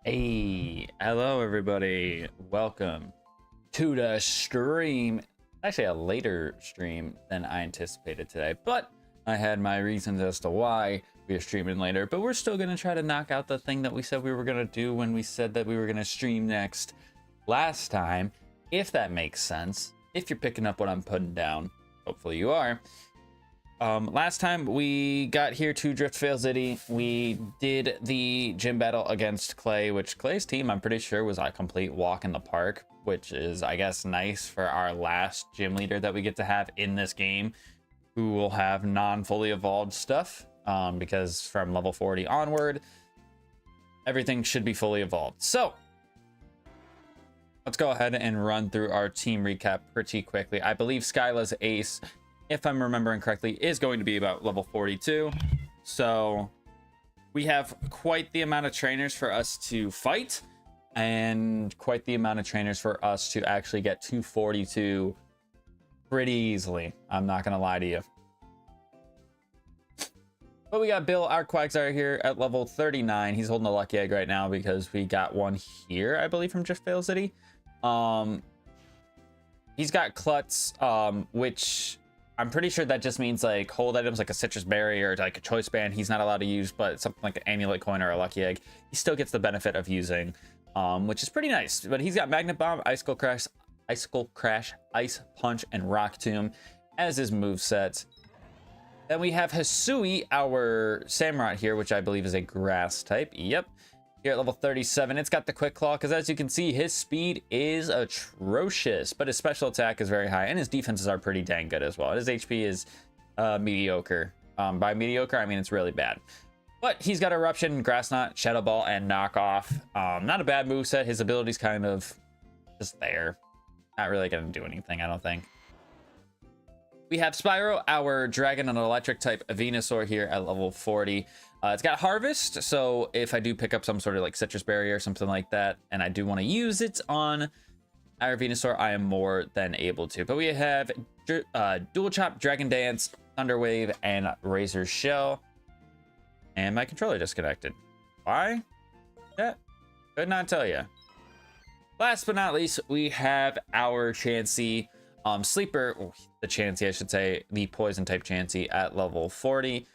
Hey, hello everybody. Welcome to the stream. Actually, a later stream than I anticipated today, but I had my reasons as to why we are streaming later. But we're still gonna try to knock out the thing that we said we were gonna do when we said that we were gonna stream next last time, if that makes sense. If you're picking up what I'm putting down, hopefully you are. Last time we got here to Drift Fail City, we did the gym battle against Clay, which Clay's team, I'm pretty sure, was a complete walk in the park, which is, I guess, nice for our last gym leader that we get to have in this game, who will have non-fully evolved stuff, because from level 40 onward, everything should be fully evolved. So, let's go ahead and run through our team recap pretty quickly. I believe Skyla's ace, if I'm remembering correctly, is going to be about level 42. So we have quite the amount of trainers for us to fight and quite the amount of trainers for us to actually get to 42 pretty easily. I'm not going to lie to you. But we got Bill, our Quagsire, here at level 39. He's holding a lucky egg right now because we got one here, I believe, from Drift Fail City. He's got Klutz, which I'm pretty sure that just means like hold items like a citrus berry or like a choice band he's not allowed to use, but something like an amulet coin or a lucky egg he still gets the benefit of using, which is pretty nice. But he's got Magnet Bomb, Icicle Crash, Ice Punch, and Rock Tomb as his moveset. Then we have Hisui, our Samurott here, which I believe is a grass type. Yep. Here at level 37, it's got the Quick Claw, because as you can see, his speed is atrocious, but his special attack is very high, and his defenses are pretty dang good as well. His HP is mediocre. By mediocre, I mean it's really bad. But he's got Eruption, Grass Knot, Shadow Ball, and Knockoff. Not a bad moveset. His ability's kind of just there. Not really going to do anything, I don't think. We have Spyro, our Dragon and Electric type Venusaur here at level 40. It's got Harvest, so if I do pick up some sort of like citrus berry or something like that, and I do want to use it on our Venusaur, I am more than able to. But we have Dual Chop, Dragon Dance, Thunder Wave, and Razor Shell. And my controller disconnected. Why? Yeah, could not tell you. Last but not least, we have our Chansey Sleeper, the Chansey, I should say, the Poison type Chansey at level 40.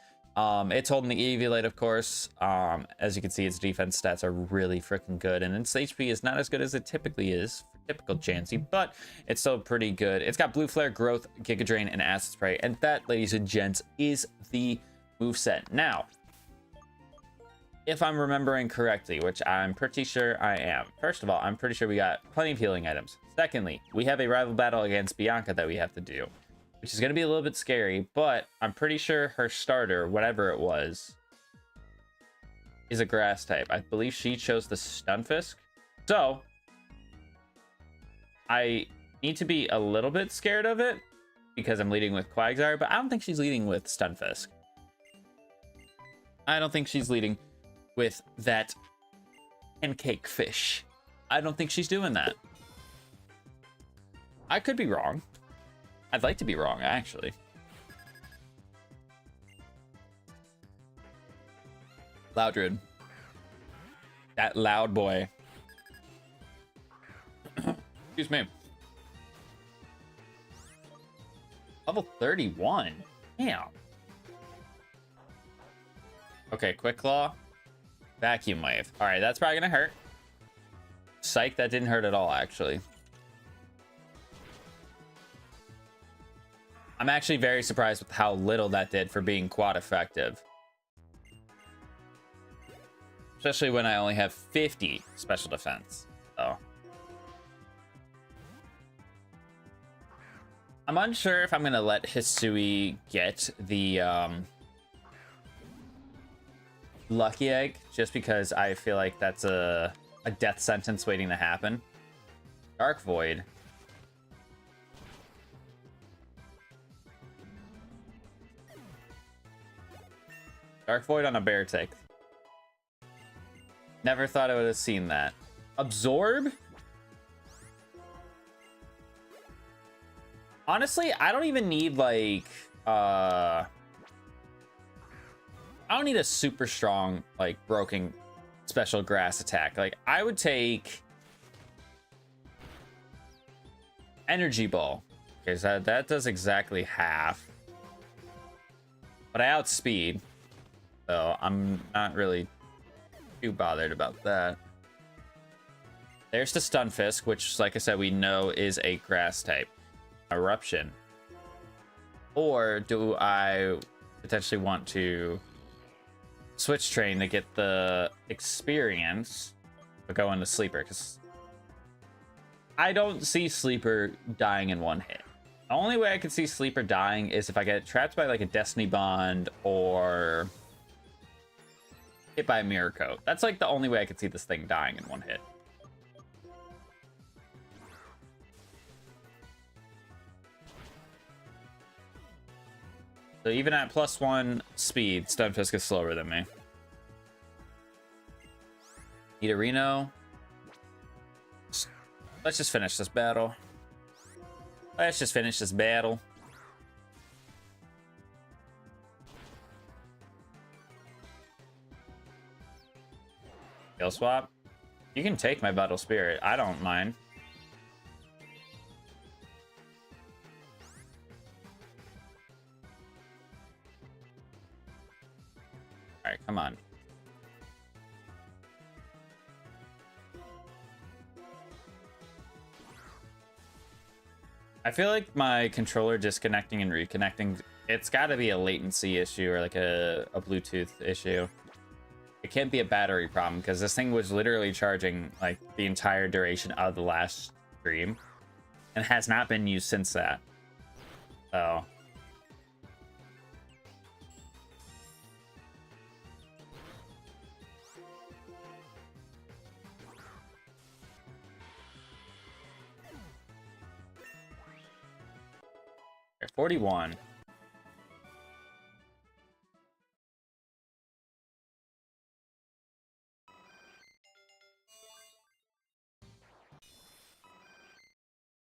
It's holding the Eviolite, of course. As you can see, its defense stats are really freaking good, and its HP is not as good as it typically is for typical Chansey, but it's still pretty good. It's got Blue Flare, Growth, Giga Drain, and Acid Spray, and that, ladies and gents, is the moveset. Now, if I'm remembering correctly, which I'm pretty sure I am. First of all, I'm pretty sure we got plenty of healing items. Secondly, we have a rival battle against Bianca that we have to do, which is going to be a little bit scary, but I'm pretty sure her starter, whatever it was, is a grass type. I believe she chose the Stunfisk. So, I need to be a little bit scared of it because I'm leading with Quagsire, but I don't think she's leading with Stunfisk. I don't think she's leading with that pancake fish. I don't think she's doing that. I could be wrong. I'd like to be wrong, actually. Loudred. That loud boy. Excuse me. Level 31. Damn. Okay, Quick Claw. Vacuum Wave. Alright, that's probably gonna hurt. Psych, that didn't hurt at all, actually. I'm actually very surprised with how little that did for being quad effective. Especially when I only have 50 special defense. So I'm unsure if I'm going to let Hisui get the Lucky Egg, just because I feel like that's a death sentence waiting to happen. Dark Void. Dark Void on a bear tick. Never thought I would have seen that. Absorb? Honestly, I don't even need like I don't need a super strong like broken special grass attack. Like, I would take Energy Ball. Okay, so that does exactly half. But I outspeed. So I'm not really too bothered about that. There's the Stunfisk, which, like I said, we know is a grass type. Eruption. Or do I potentially want to switch train to get the experience to go into Sleeper? Because I don't see Sleeper dying in one hit. The only way I could see Sleeper dying is if I get trapped by like a Destiny Bond or hit by a Mirror Coat. That's like the only way I could see this thing dying in one hit. So even at +1 speed, Stunfisk is slower than me. Need a Reno. Let's just finish this battle. Let's just finish this battle. Kill swap. You can take my Vital Spirit. I don't mind. All right, come on. I feel like my controller disconnecting and reconnecting, it's got to be a latency issue or like a Bluetooth issue. It can't be a battery problem because this thing was literally charging like the entire duration of the last stream and has not been used since that. So. Okay, 41.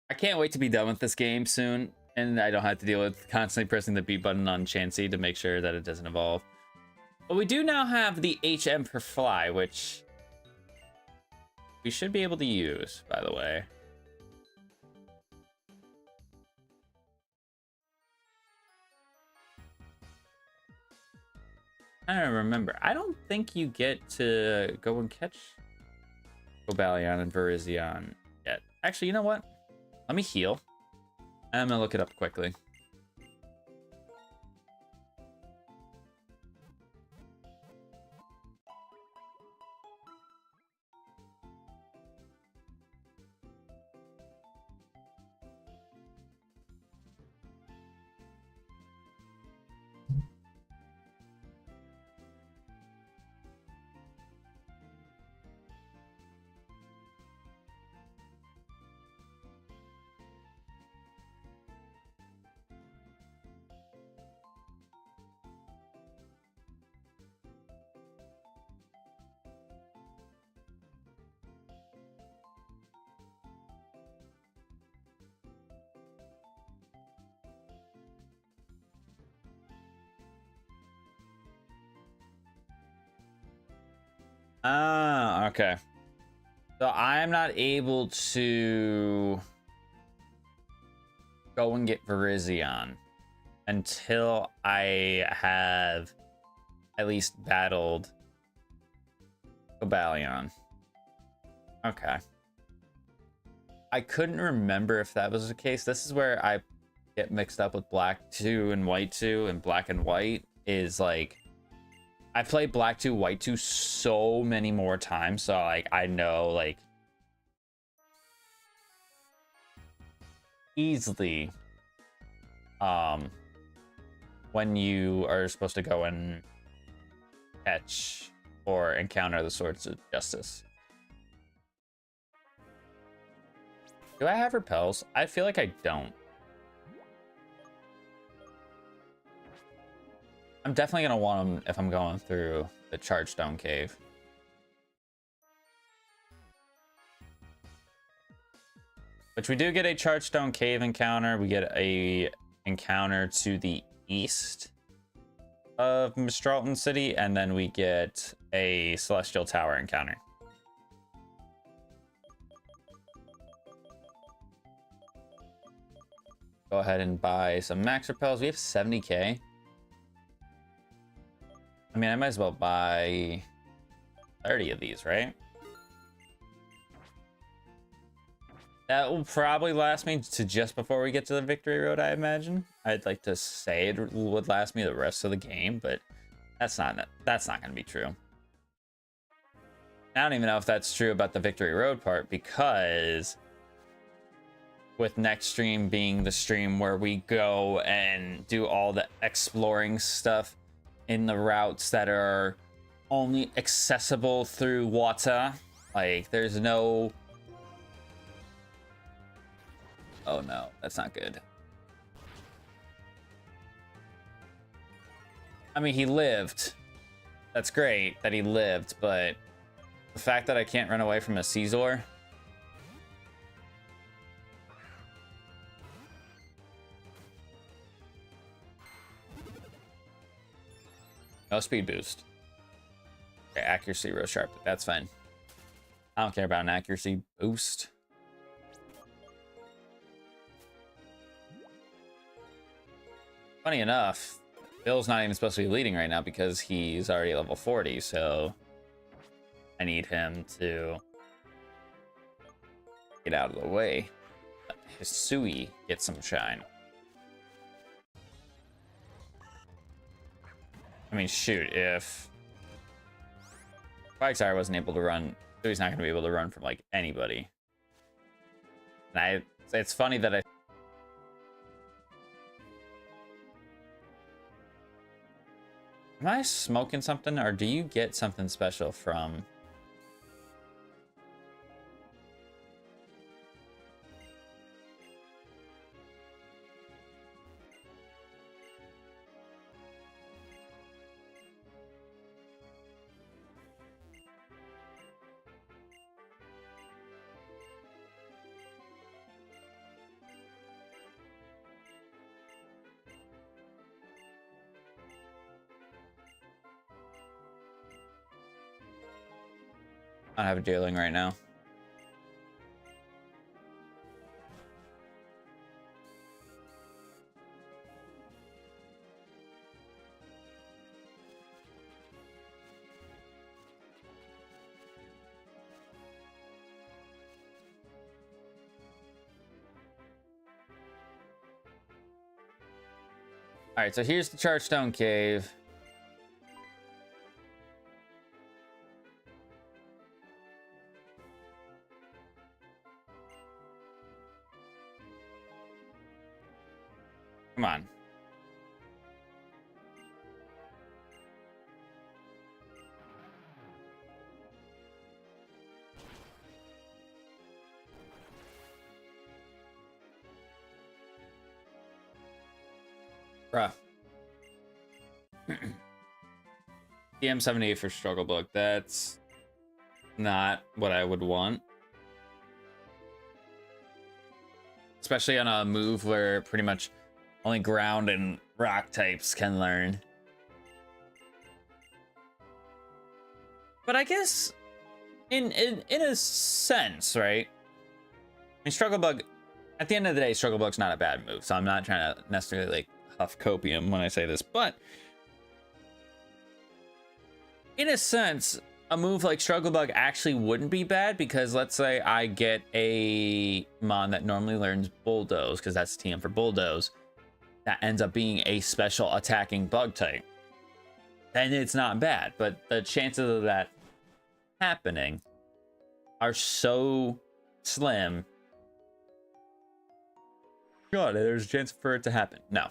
I can't wait to be done with this game soon, and I don't have to deal with constantly pressing the B button on Chansey to make sure that it doesn't evolve. But we do now have the HM for Fly, which we should be able to use, by the way. I don't remember. I don't think you get to go and catch Cobalion and Virizion yet. Actually, you know what? Let me heal. I'm gonna look it up quickly. Ah, okay. So I'm not able to go and get Virizion until I have at least battled Cobalion. Okay. I couldn't remember if that was the case. This is where I get mixed up with Black 2 and White 2, and Black and White is like, I played Black 2, White 2 so many more times, so like I know like easily when you are supposed to go and catch or encounter the Swords of Justice. Do I have repels? I feel like I don't. I'm definitely gonna want them if I'm going through the Chargestone Cave. Which we do get a Chargestone Cave encounter. We get a encounter to the east of Mistralton City, and then we get a Celestial Tower encounter. Go ahead and buy some max repels. We have 70k. I mean, I might as well buy 30 of these, right? That will probably last me to just before we get to the victory road, I imagine. I'd like to say it would last me the rest of the game, but that's not going to be true. I don't even know if that's true about the victory road part, because with next stream being the stream where we go and do all the exploring stuff in the routes that are only accessible through water. Like, there's no... Oh no, that's not good. I mean, he lived. That's great that he lived, but the fact that I can't run away from a Caesar... No speed boost. Okay, accuracy, real sharp. That's fine. I don't care about an accuracy boost. Funny enough, Bill's not even supposed to be leading right now because he's already level 40, so I need him to get out of the way. Let Hisui get some shine. I mean, shoot, if Quagsire wasn't able to run, he's not going to be able to run from, like, anybody. And it's funny that Am I smoking something, or do you get something special from... I don't have a jailing right now. All right, so here's the Chargestone Cave. Come on. Bruh. DM78 for Struggle Book. That's not what I would want. Especially on a move where pretty much only ground and rock types can learn. But I guess in a sense, right? I mean, Struggle Bug, at the end of the day, Struggle Bug's not a bad move, so I'm not trying to necessarily like huff copium when I say this, but in a sense, a move like Struggle Bug actually wouldn't be bad, because let's say I get a mon that normally learns Bulldoze, because that's TM for Bulldoze, that ends up being a special attacking bug type. Then it's not bad, but the chances of that happening are so slim. God, there's a chance for it to happen. No.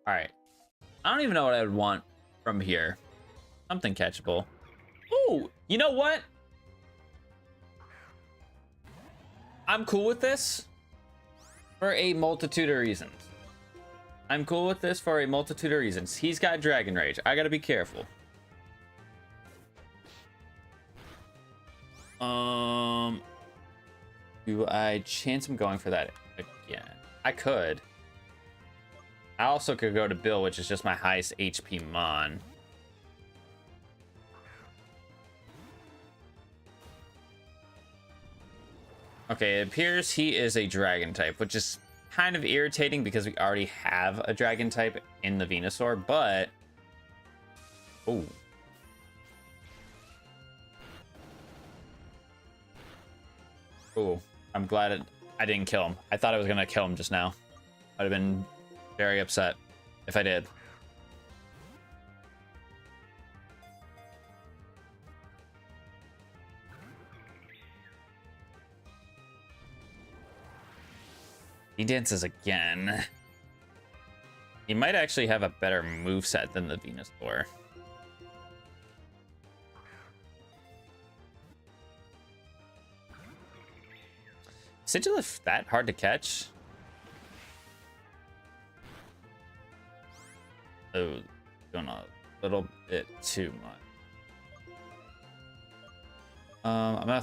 All right. I don't even know what I would want from here. Something catchable. Oh, you know what? I'm cool with this for a multitude of reasons. I'm cool with this for a multitude of reasons. He's got Dragon Rage. I gotta be careful. Do I chance him going for that again? I could. I also could go to Bill, which is just my highest HP Mon. Okay, it appears he is a dragon type, which is kind of irritating because we already have a dragon type in the Venusaur, but... Oh. Oh, I'm glad I didn't kill him. I thought I was going to kill him just now. I'd have been very upset if I did. He dances again. He might actually have a better moveset than the Venusaur. Sigilif that hard to catch? Oh, going a little bit too much. I'm gonna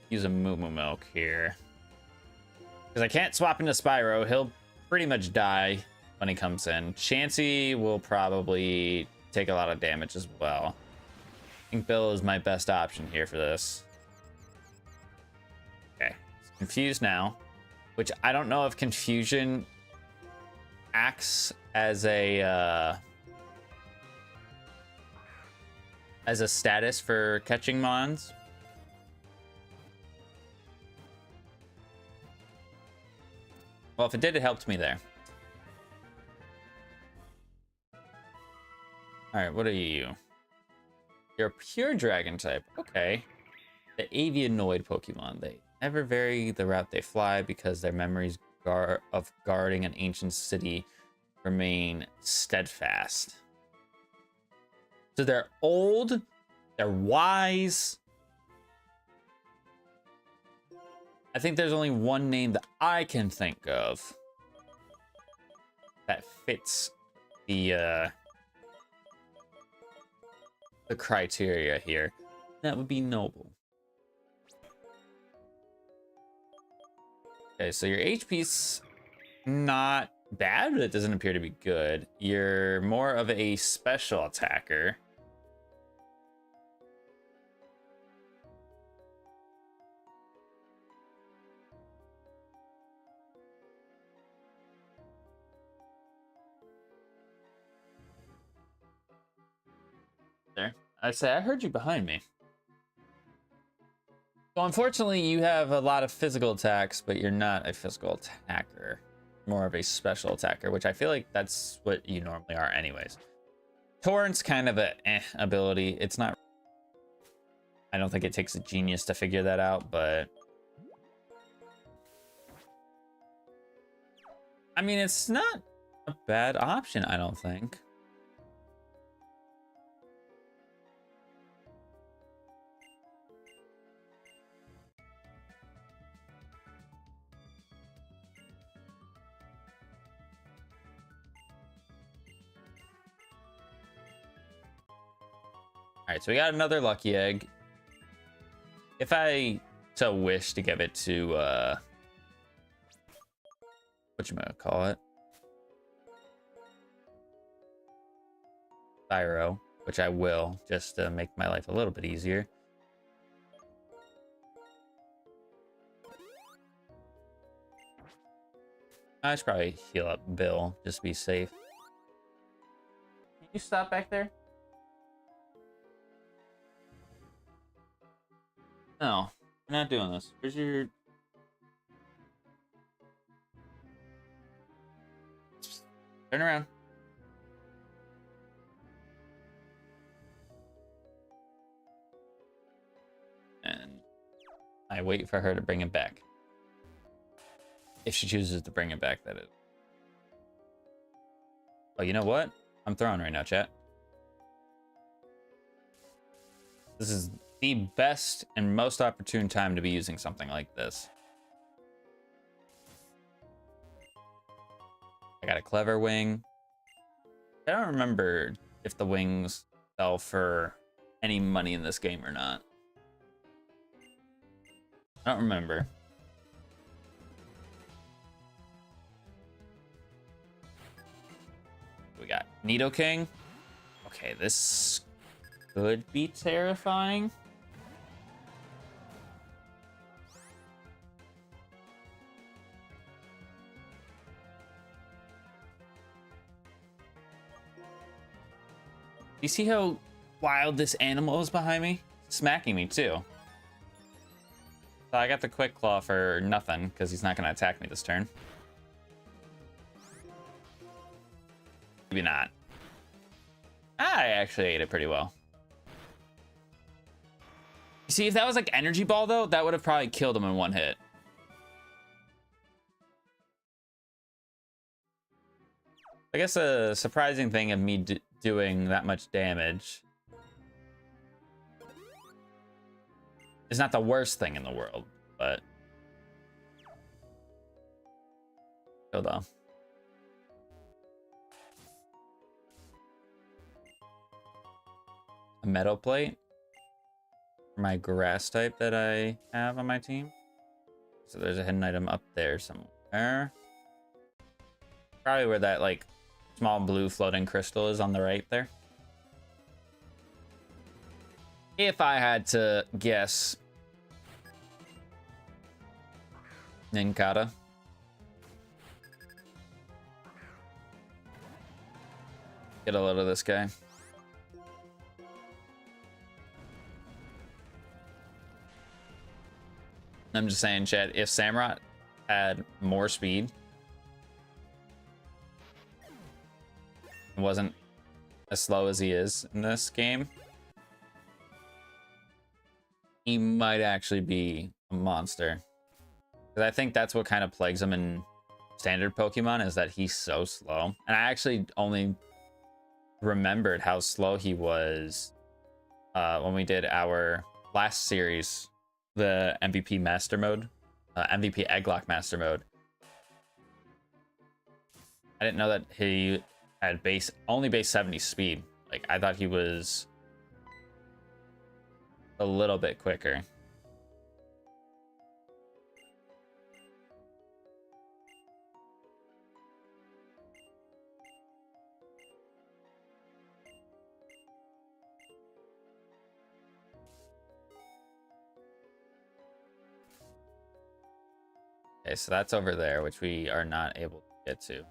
use a Moo Moo Milk here. Because I can't swap into Spyro. He'll pretty much die when he comes in. Chansey will probably take a lot of damage as well. I think Bill is my best option here for this. Okay. He's confused now. Which I don't know if confusion acts as a status for catching mons. Well, if it did, it helped me there. Alright, what are you? You're a pure dragon type. Okay. The avianoid Pokemon. They never vary the route they fly because their memories of guarding an ancient city remain steadfast. So they're old, they're wise. I think there's only one name that I can think of that fits the criteria here. That would be Noble. Okay, so your HP's not bad, but it doesn't appear to be good. You're more of a special attacker. There. I say, I heard you behind me. Well, unfortunately, you have a lot of physical attacks, but you're not a physical attacker. More of a special attacker, which I feel like that's what you normally are anyways. Torrent's kind of a ability. It's not... I don't think it takes a genius to figure that out, but... I mean, it's not a bad option, I don't think. All right, so we got another lucky egg. If I so wish to give it to whatchamacallit, Spyro, which I will, just to make my life a little bit easier. I should probably heal up Bill, just to be safe. Can you stop back there? No, we're not doing this. Where's your... Turn around. And I wait for her to bring it back. If she chooses to bring it back, that is. Oh, you know what? I'm throwing right now, chat. This is the best and most opportune time to be using something like this. I got a clever wing. I don't remember if the wings sell for any money in this game or not. I don't remember. We got Nidoking. Okay, this could be terrifying. You see how wild this animal is behind me? Smacking me too. So I got the Quick Claw for nothing because he's not going to attack me this turn. Maybe not. I actually ate it pretty well. You see, if that was like Energy Ball though, that would have probably killed him in one hit. I guess a surprising thing of me doing that much damage is not the worst thing in the world, but still though. A Metal Plate for my grass type that I have on my team. So there's a hidden item up there somewhere. Probably where that like small blue floating crystal is on the right there. If I had to guess. Ninkata. Get a load of this guy. I'm just saying, Chad, if Samurott had more speed, wasn't as slow as he is in this game, he might actually be a monster. Because I think that's what kind of plagues him in standard Pokemon, is that he's so slow. And I actually only remembered how slow he was when we did our last series, the MVP Master Mode, MVP Egglock Master Mode. I didn't know that he had only base 70 speed. Like, I thought he was a little bit quicker. Okay, so that's over there, which we are not able to get to.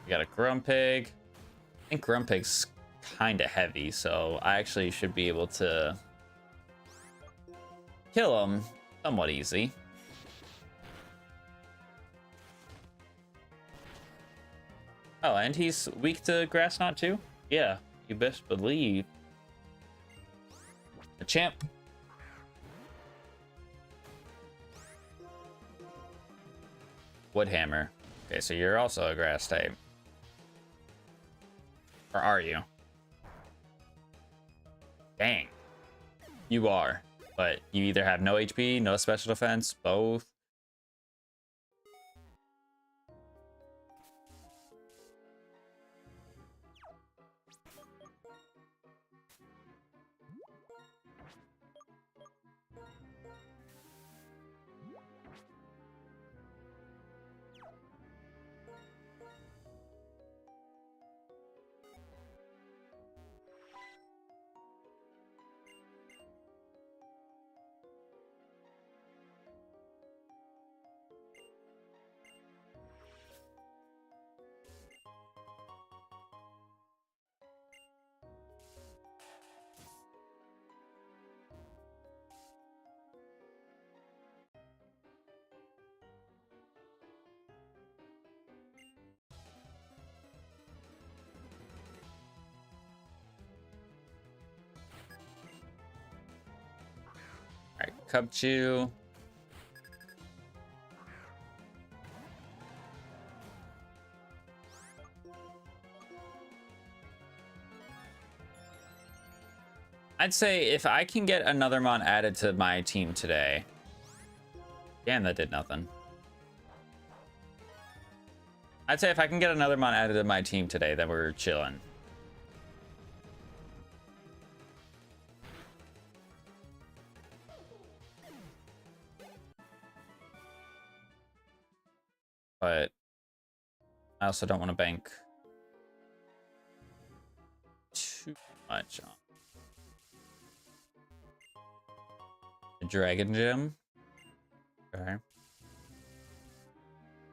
We got a Grumpig. I think Grumpig's kind of heavy, so I actually should be able to kill him somewhat easy. Oh, and he's weak to Grass Knot too? Yeah, you best believe. A champ. Woodhammer. Okay, so you're also a grass type. Or are you? Dang. You are. But you either have no HP, no special defense, both. Alright, Cubchoo. I'd say if I can get another mon added to my team today. Damn, that did nothing. I'd say if I can get another mon added to my team today, then we're chilling. But I also don't want to bank too much on the Dragon Gem. Okay.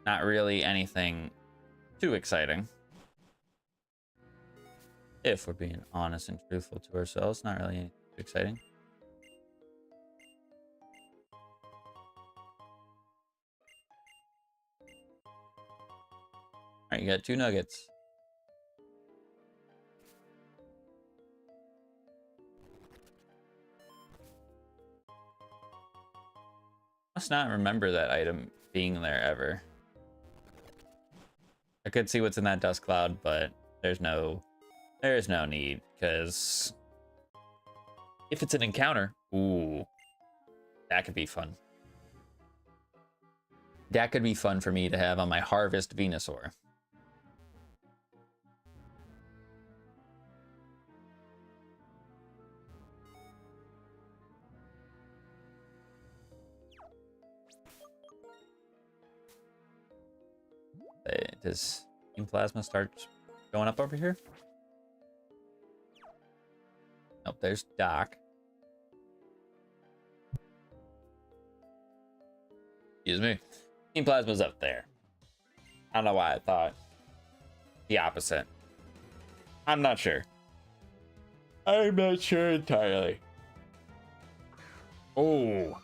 Not really anything too exciting. If we're being honest and truthful to ourselves, not really anything too exciting. All right, you got 2 nuggets. Must not remember that item being there ever. I could see what's in that dust cloud, but there is no need, because if it's an encounter, ooh, that could be fun. That could be fun for me to have on my Harvest Venusaur. Does Team Plasma start going up over here? Nope, there's Doc. Excuse me. Team Plasma's up there. I don't know why I thought the opposite. I'm not sure. I'm not sure entirely. Oh.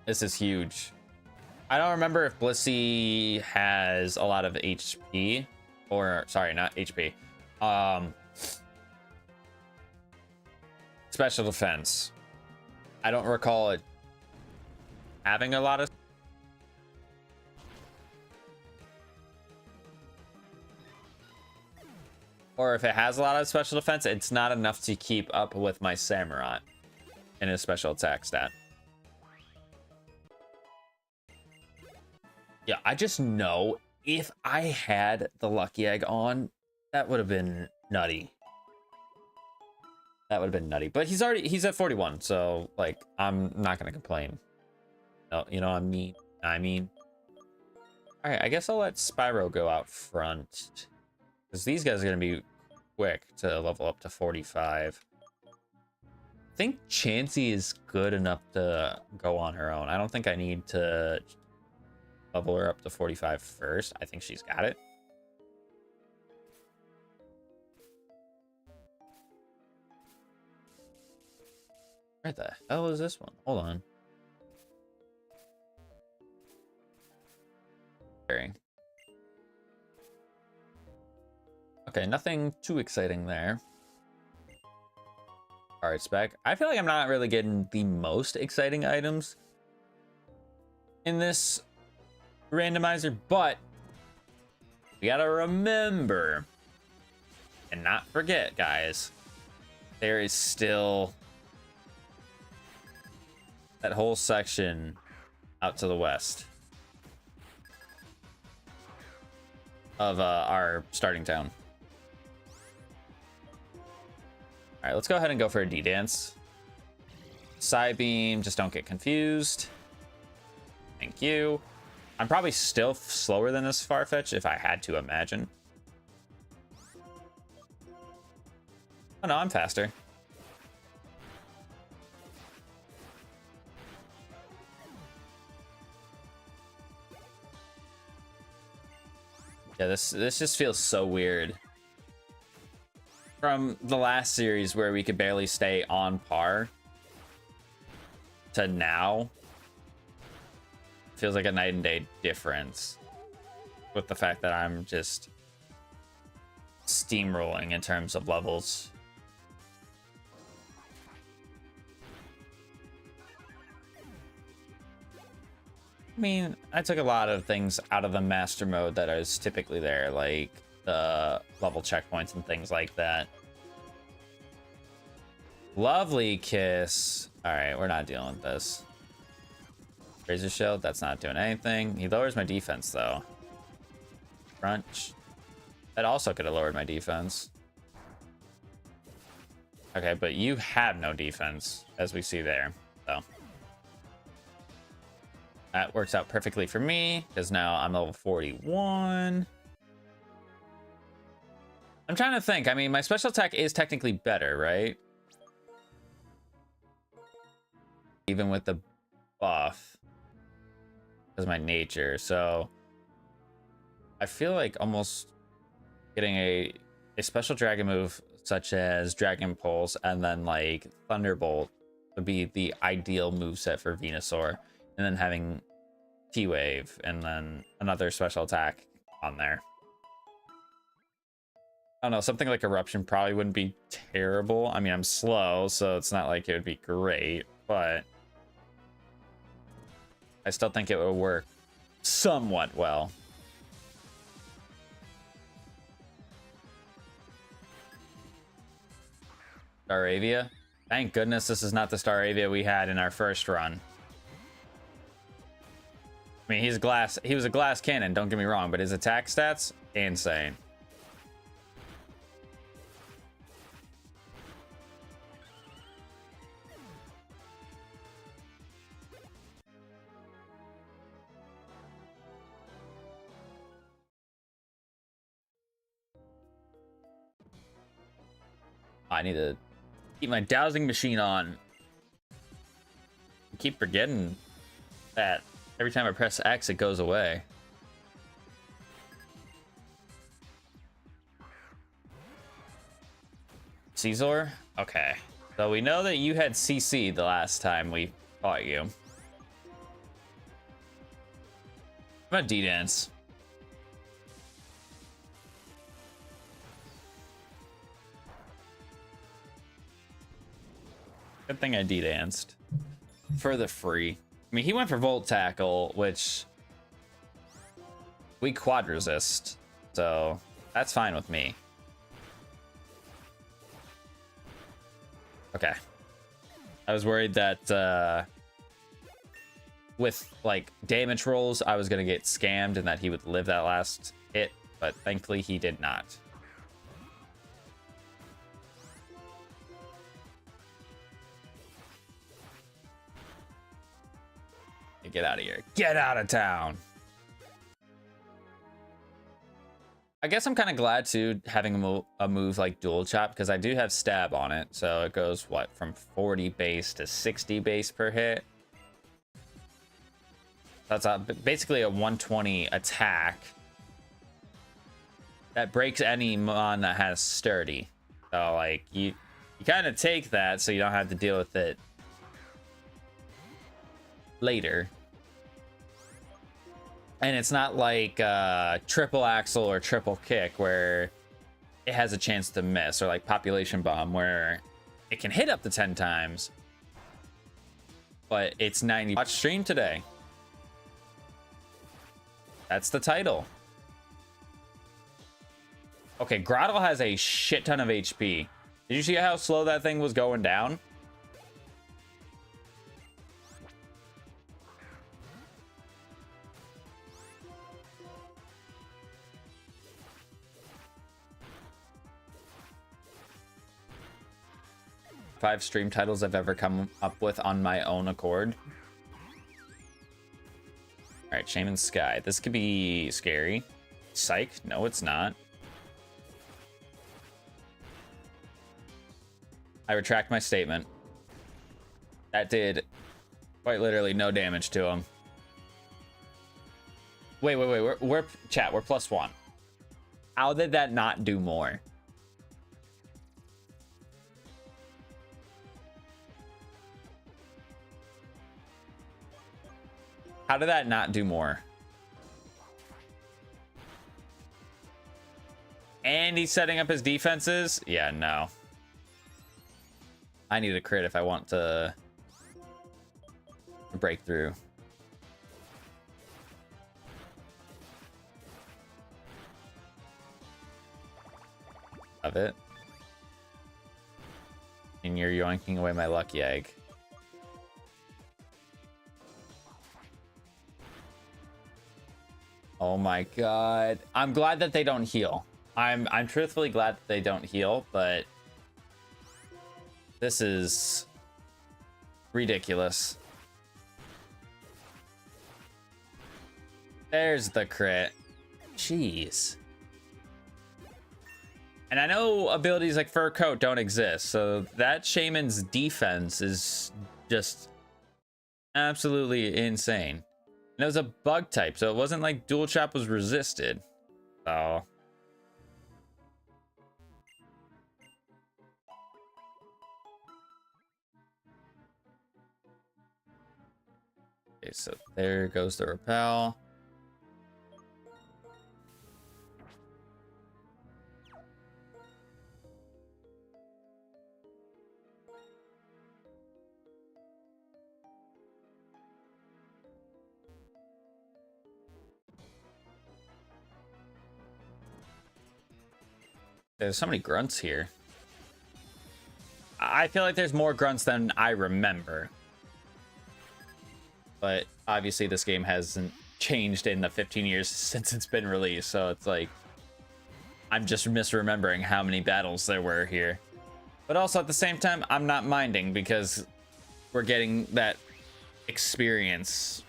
This is huge. I don't remember if Blissey has a lot of HP, or sorry, not HP. Special defense. I don't recall it having a lot of. Or if it has a lot of special defense, it's not enough to keep up with my Samurott in his special attack stat. Yeah, I just know if I had the Lucky Egg on, that would have been nutty. That would have been nutty. But he's at 41, so like I'm not gonna complain. No, you know what I mean? Alright, I guess I'll let Spyro go out front. Because these guys are gonna be quick to level up to 45. I think Chansey is good enough to go on her own. I don't think I need to level her up to 45 first. I think she's got it. Where the hell is this one? Hold on. Okay, nothing too exciting there. Alright, spec. I feel like I'm not really getting the most exciting items in this randomizer, but we gotta remember and not forget, guys, there is still that whole section out to the west of our starting town. All right, let's go ahead and go for a D-Dance. Psybeam, just don't get confused. Thank you. I'm probably still slower than this Farfetch if I had to imagine. Oh no, I'm faster. Yeah, this just feels so weird. From the last series where we could barely stay on par to now, feels like a night and day difference with the fact that I'm just steamrolling in terms of levels. I mean, I took a lot of things out of the master mode that is typically there, like the level checkpoints and things like that. Lovely kiss. All right, we're not dealing with this. Razor shield, that's not doing anything. He lowers my defense though. Crunch. That also could have lowered my defense. Okay, but you have no defense, as we see there. So that works out perfectly for me, because now I'm level 41. I'm trying to think. I mean, my special attack is technically better, right? Even with the buff. Because my nature. So I feel like almost getting a special dragon move such as Dragon Pulse and then like Thunderbolt would be the ideal moveset for Venusaur. And then having T-Wave and then another special attack on there. I don't know, something like Eruption probably wouldn't be terrible. I mean, I'm slow, so it's not like it would be great, but I still think it would work somewhat well. Staravia? Thank goodness this is not the Staravia we had in our first run. I mean, he was a glass cannon, don't get me wrong, but his attack stats, insane. I need to keep my dowsing machine on. I keep forgetting that every time I press X, it goes away. Caesar? Okay. So we know that you had CC the last time we fought you. How about D-Dance? Good thing I D-Danced. For the free. I mean, he went for Volt Tackle, which we quad resist. So that's fine with me. Okay. I was worried that with like damage rolls, I was gonna get scammed and that he would live that last hit, but thankfully he did not. Get out of here. Get out of town. I guess I'm kind of glad too having a move like Dual Chop, because I do have stab on it. So it goes what, from 40 base to 60 base per hit. That's basically a 120 attack that breaks any mon that has sturdy. So like you kind of take that so you don't have to deal with it later. And it's not like triple axle or triple kick where it has a chance to miss, or like population bomb where it can hit up to 10 times, but it's 90. Watch stream today. That's the title. Okay, Grottle has a shit ton of HP. Did you see how slow that thing was going down? Five stream titles I've ever come up with on my own accord. All right, Shaman Sky. This could be scary. Psych? No, it's not. I retract my statement. That did quite literally no damage to him. Wait. We're chat. We're +1. How did that not do more? How did that not do more? And he's setting up his defenses? Yeah, no. I need a crit if I want to break through. Of it. and you're yoinking away my lucky egg. Oh my god. I'm glad that they don't heal. I'm truthfully glad that they don't heal, but this is ridiculous. There's the crit. Jeez. And I know abilities like Fur Coat don't exist, so that Shaman's defense is just absolutely insane. And it was a bug type, so it wasn't like Dual Chop was resisted. So... okay, so there goes the repel. There's so many grunts here. I feel like there's more grunts than I remember. But obviously this game hasn't changed in the 15 years since it's been released, so it's like I'm just misremembering how many battles there were here. But also at the same time, I'm not minding because we're getting that experience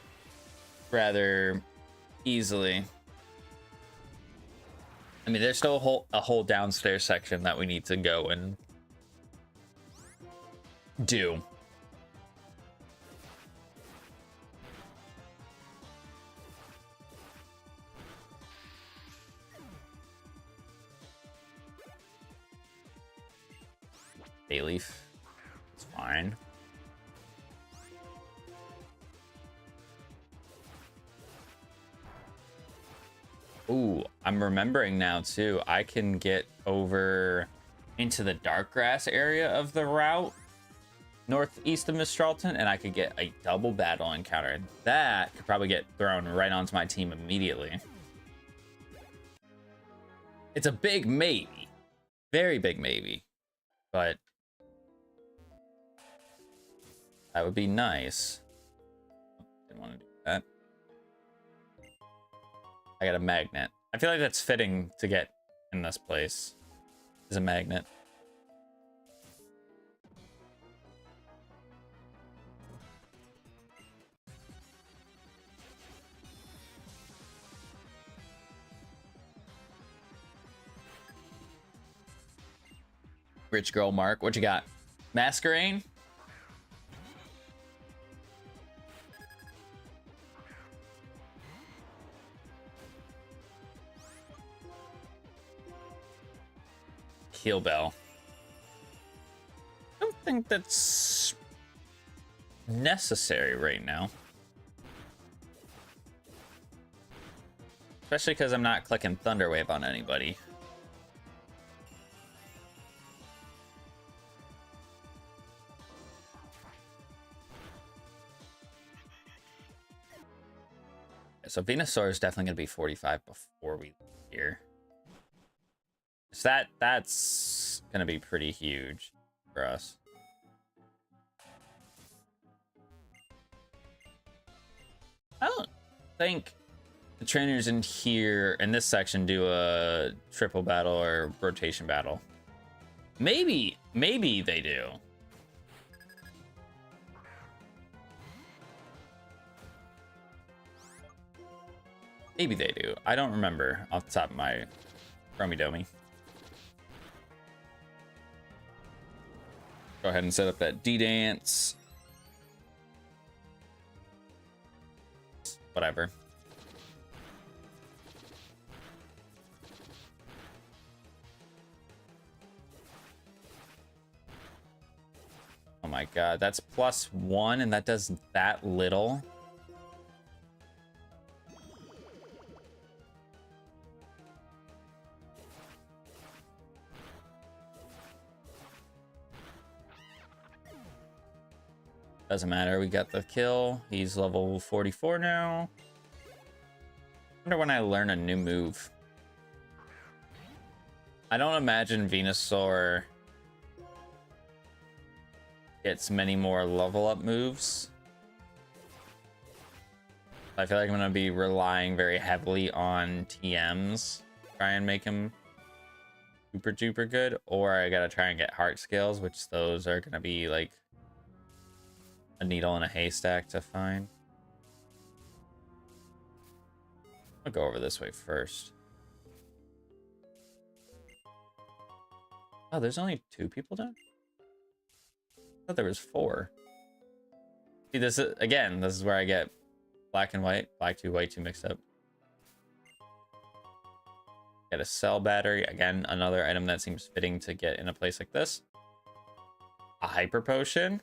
rather easily. I mean, there's still a whole downstairs section that we need to go and do. Bayleaf. It's fine. Ooh, I'm remembering now too. I can get over into the dark grass area of the route northeast of Mistralton, and I could get a double battle encounter. That could probably get thrown right onto my team immediately. It's a big maybe. Very big maybe. But that would be nice. Didn't want to do that. I got a magnet. I feel like that's fitting to get in this place. Is a magnet. Rich girl Mark, what you got? Masquerade? Heal Bell. I don't think that's necessary right now. Especially because I'm not clicking Thunderwave on anybody. So Venusaur is definitely going to be 45 before we leave here. So that's going to be pretty huge for us. I don't think the trainers in here, in this section, do a triple battle or rotation battle. Maybe they do. Maybe they do. I don't remember off the top of my Romy Domy. Go ahead and set up that D-Dance. Whatever. Oh my god, that's +1 and that does that little. Doesn't matter, we got the kill. He's level 44 now. Wonder when I learn a new move. I don't imagine Venusaur gets many more level up moves. I feel like I'm going to be relying very heavily on TMs to try and make him super duper good, or I gotta try and get heart scales, which those are gonna be like a needle in a haystack to find. I'll go over this way first. Oh, there's only 2 people down? I thought there was 4. See, this is, again, this is where I get black and white, black 2, white 2 mixed up. Get a cell battery. Again, another item that seems fitting to get in a place like this. A hyper potion.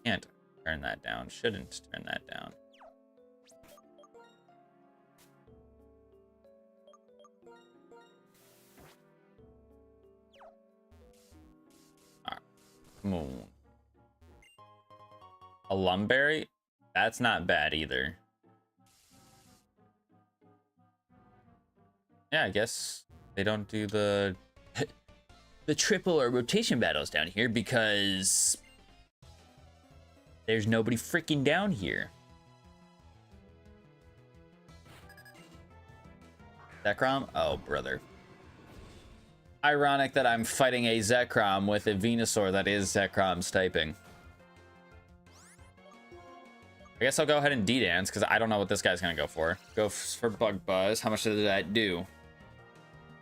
Can't turn that down. Shouldn't turn that down. Alright. Come on. A lumberry? That's not bad either. Yeah, I guess they don't do the the triple or rotation battles down here because there's nobody freaking down here. Zekrom? Oh, brother. Ironic that I'm fighting a Zekrom with a Venusaur that is Zekrom's typing. I guess I'll go ahead and D-Dance because I don't know what this guy's going to go for. Go for Bug Buzz. How much does that do?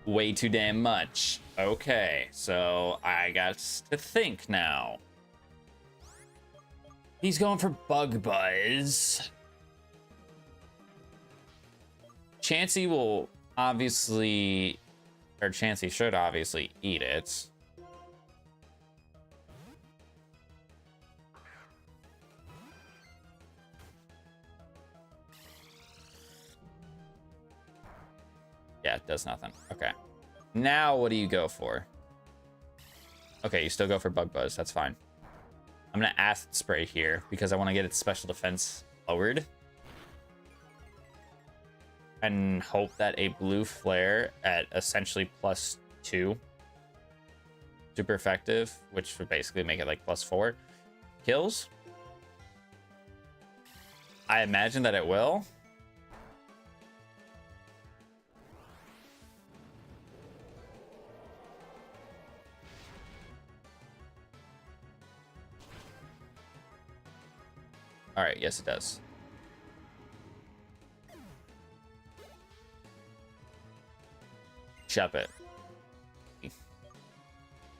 Way too damn much. Okay, so I got to think now. He's going for Bug Buzz. Chansey will obviously, or Chansey should obviously eat it. Yeah, it does nothing. Okay. Now what do you go for? Okay, you still go for Bug Buzz. That's fine. I'm going to Acid Spray here because I want to get its special defense lowered. And hope that a blue flare at essentially +2. Super effective, which would basically make it like +4. Kills. I imagine that it will. All right, yes, it does. Shop it.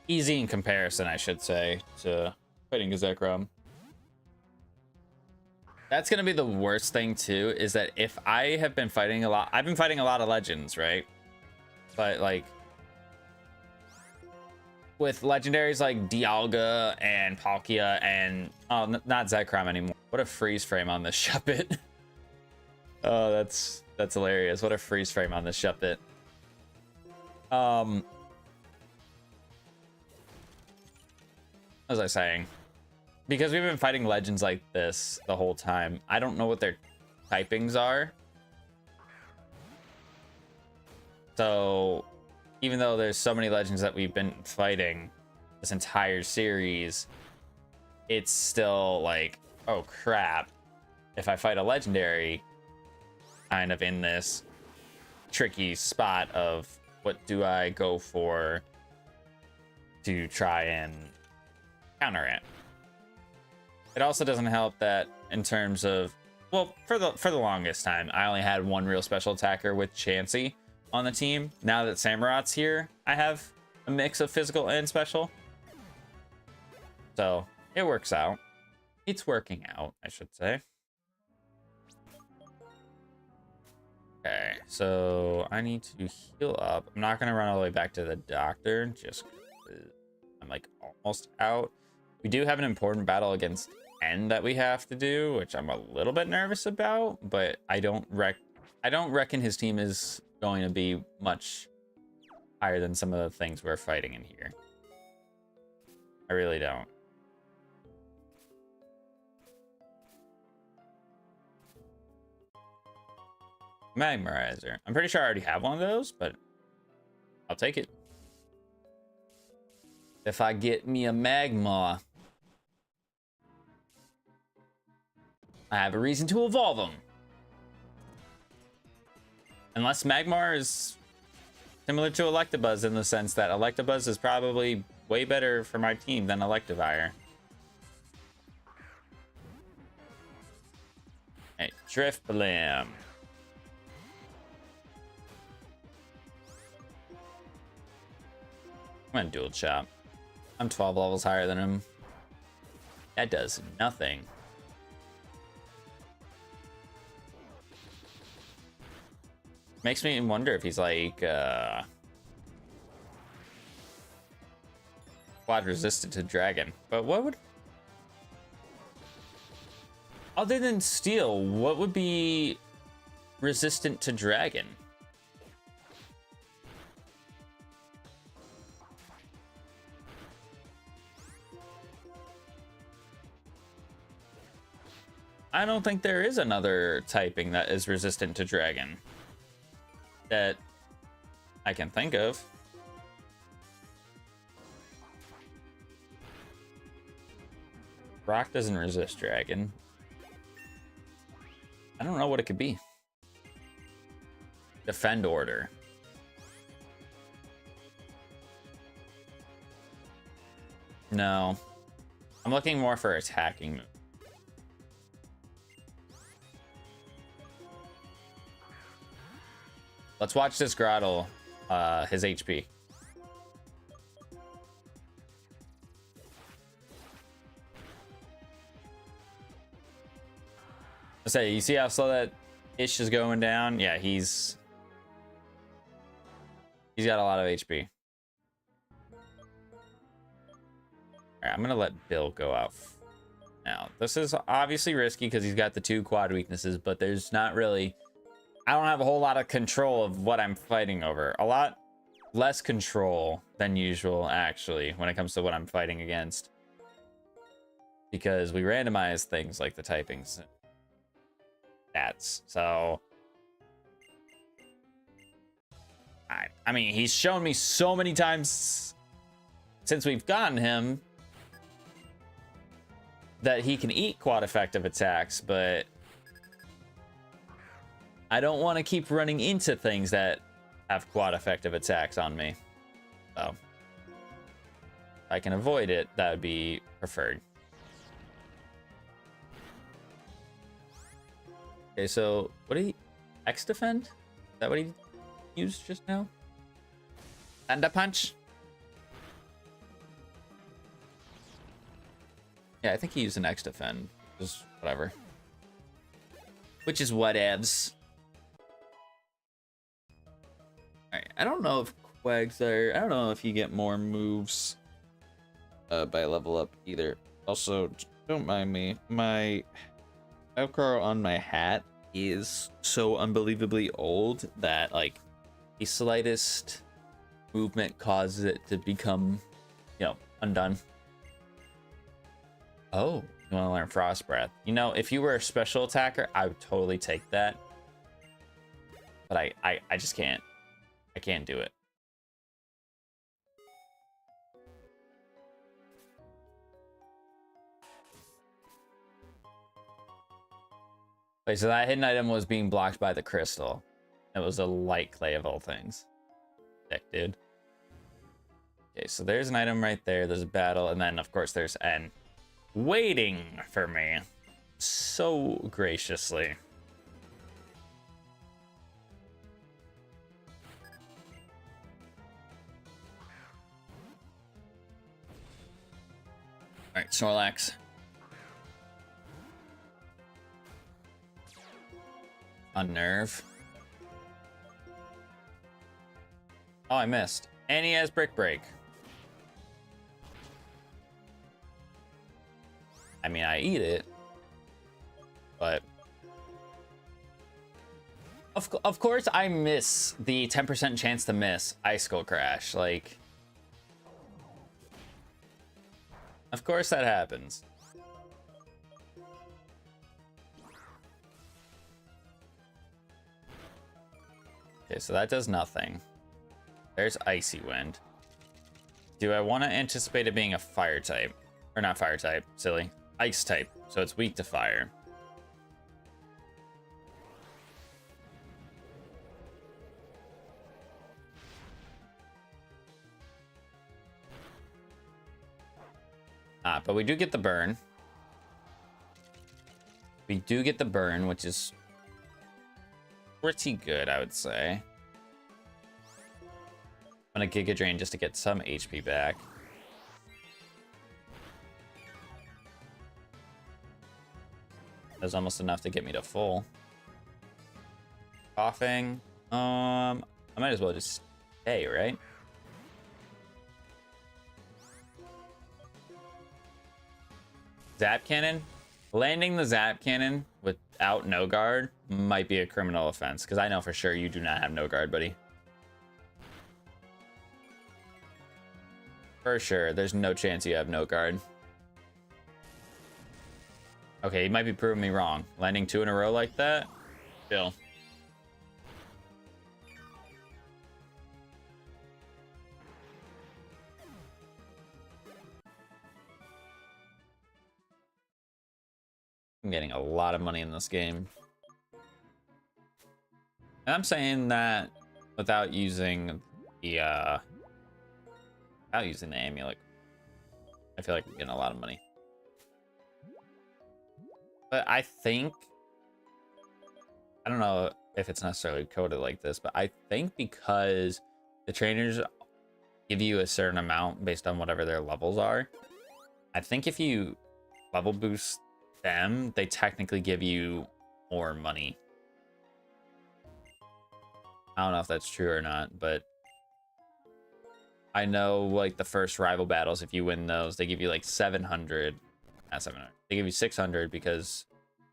Easy in comparison, I should say, to fighting a Zekrom. That's gonna be the worst thing too, is that if I have been fighting a lot, I've been fighting a lot of legends, right? But like with legendaries like Dialga and Palkia and not Zekrom anymore. What a freeze frame on this Shuppet. Oh, that's hilarious. What a freeze frame on this Shuppet. What was I saying? Because we've been fighting legends like this the whole time, I don't know what their typings are. So even though there's so many legends that we've been fighting this entire series, it's still like, oh crap, if I fight a legendary, kind of in this tricky spot of what do I go for to try and counter it. It also doesn't help that in terms of, well, for the longest time, I only had one real special attacker with Chansey on the team. Now that Samurot's here, I have a mix of physical and special. So it works out. It's working out, I should say. Okay, so I need to heal up. I'm not going to run all the way back to the doctor, just 'cause I'm like almost out. We do have an important battle against N that we have to do, which I'm a little bit nervous about, but I don't reckon his team is going to be much higher than some of the things we're fighting in here. I really don't. Magmarizer. I'm pretty sure I already have one of those, but I'll take it. If I get me a Magma, I have a reason to evolve him. Unless Magmar is similar to Electabuzz in the sense that Electabuzz is probably way better for my team than Electivire. Hey, Drifblim. I'm gonna dual chop. I'm 12 levels higher than him. That does nothing. Makes me wonder if he's like quad resistant to dragon. But what would, other than steel, what would be resistant to dragon? I don't think there is another typing that is resistant to dragon that I can think of. Rock doesn't resist dragon. I don't know what it could be. Defend order. No. I'm looking more for attacking move. Let's watch this Grottle, his HP. I say, you see how slow that Ish is going down? Yeah, he's got a lot of HP. Alright, I'm gonna let Bill go out now. This is obviously risky because he's got the 2 quad weaknesses, but there's not really, I don't have a whole lot of control of what I'm fighting over. A lot less control than usual, actually, when it comes to what I'm fighting against. Because we randomize things like the typings. Stats. So, I mean, he's shown me so many times since we've gotten him that he can eat quad effective attacks, but I don't want to keep running into things that have quad effective attacks on me. So, if I can avoid it, that would be preferred. Okay, so what did he X defend? Is that what he used just now? Thunder punch? Yeah, I think he used an X defend. Just whatever. Which is whatevs. Alright, I don't know if Quagsire, I don't know if you get more moves by level up either. Also, don't mind me. My Velcro on my hat is so unbelievably old that, like, the slightest movement causes it to become, you know, undone. Oh, you want to learn Frost Breath? You know, if you were a special attacker, I would totally take that. But I just can't. I can't do it. Okay, so that hidden item was being blocked by the crystal. It was a light clay of all things. Sick, dude. Okay, so there's an item right there. There's a battle, and then of course there's N waiting for me so graciously. All right, Snorlax. Unnerve. Oh, I missed. And he has Brick Break. I mean, I eat it, but of course I miss the 10% chance to miss Ice Skull Crash. Like, of course that happens. Okay, so that does nothing. There's Icy Wind. Do I want to anticipate it being a fire type? Or not fire type, silly. Ice type, so it's weak to fire. But we do get the burn. We do get the burn, which is pretty good, I would say. I'm gonna Giga Drain just to get some HP back. That's almost enough to get me to full. Coughing. I might as well just stay, right? Zap Cannon? Landing the Zap Cannon without no guard might be a criminal offense, because I know for sure you do not have no guard, buddy. For sure, there's no chance you have no guard. Okay, he might be proving me wrong. Landing 2 in a row like that? Chill. I'm getting a lot of money in this game. And I'm saying that without using the amulet. I feel like I'm getting a lot of money. But I think, I don't know if it's necessarily coded like this, but I think because the trainers give you a certain amount based on whatever their levels are, I think if you level boost them, they technically give you more money. I don't know if that's true or not, but I know like the first rival battles, if you win those, they give you like 700, not 700, they give you 600 because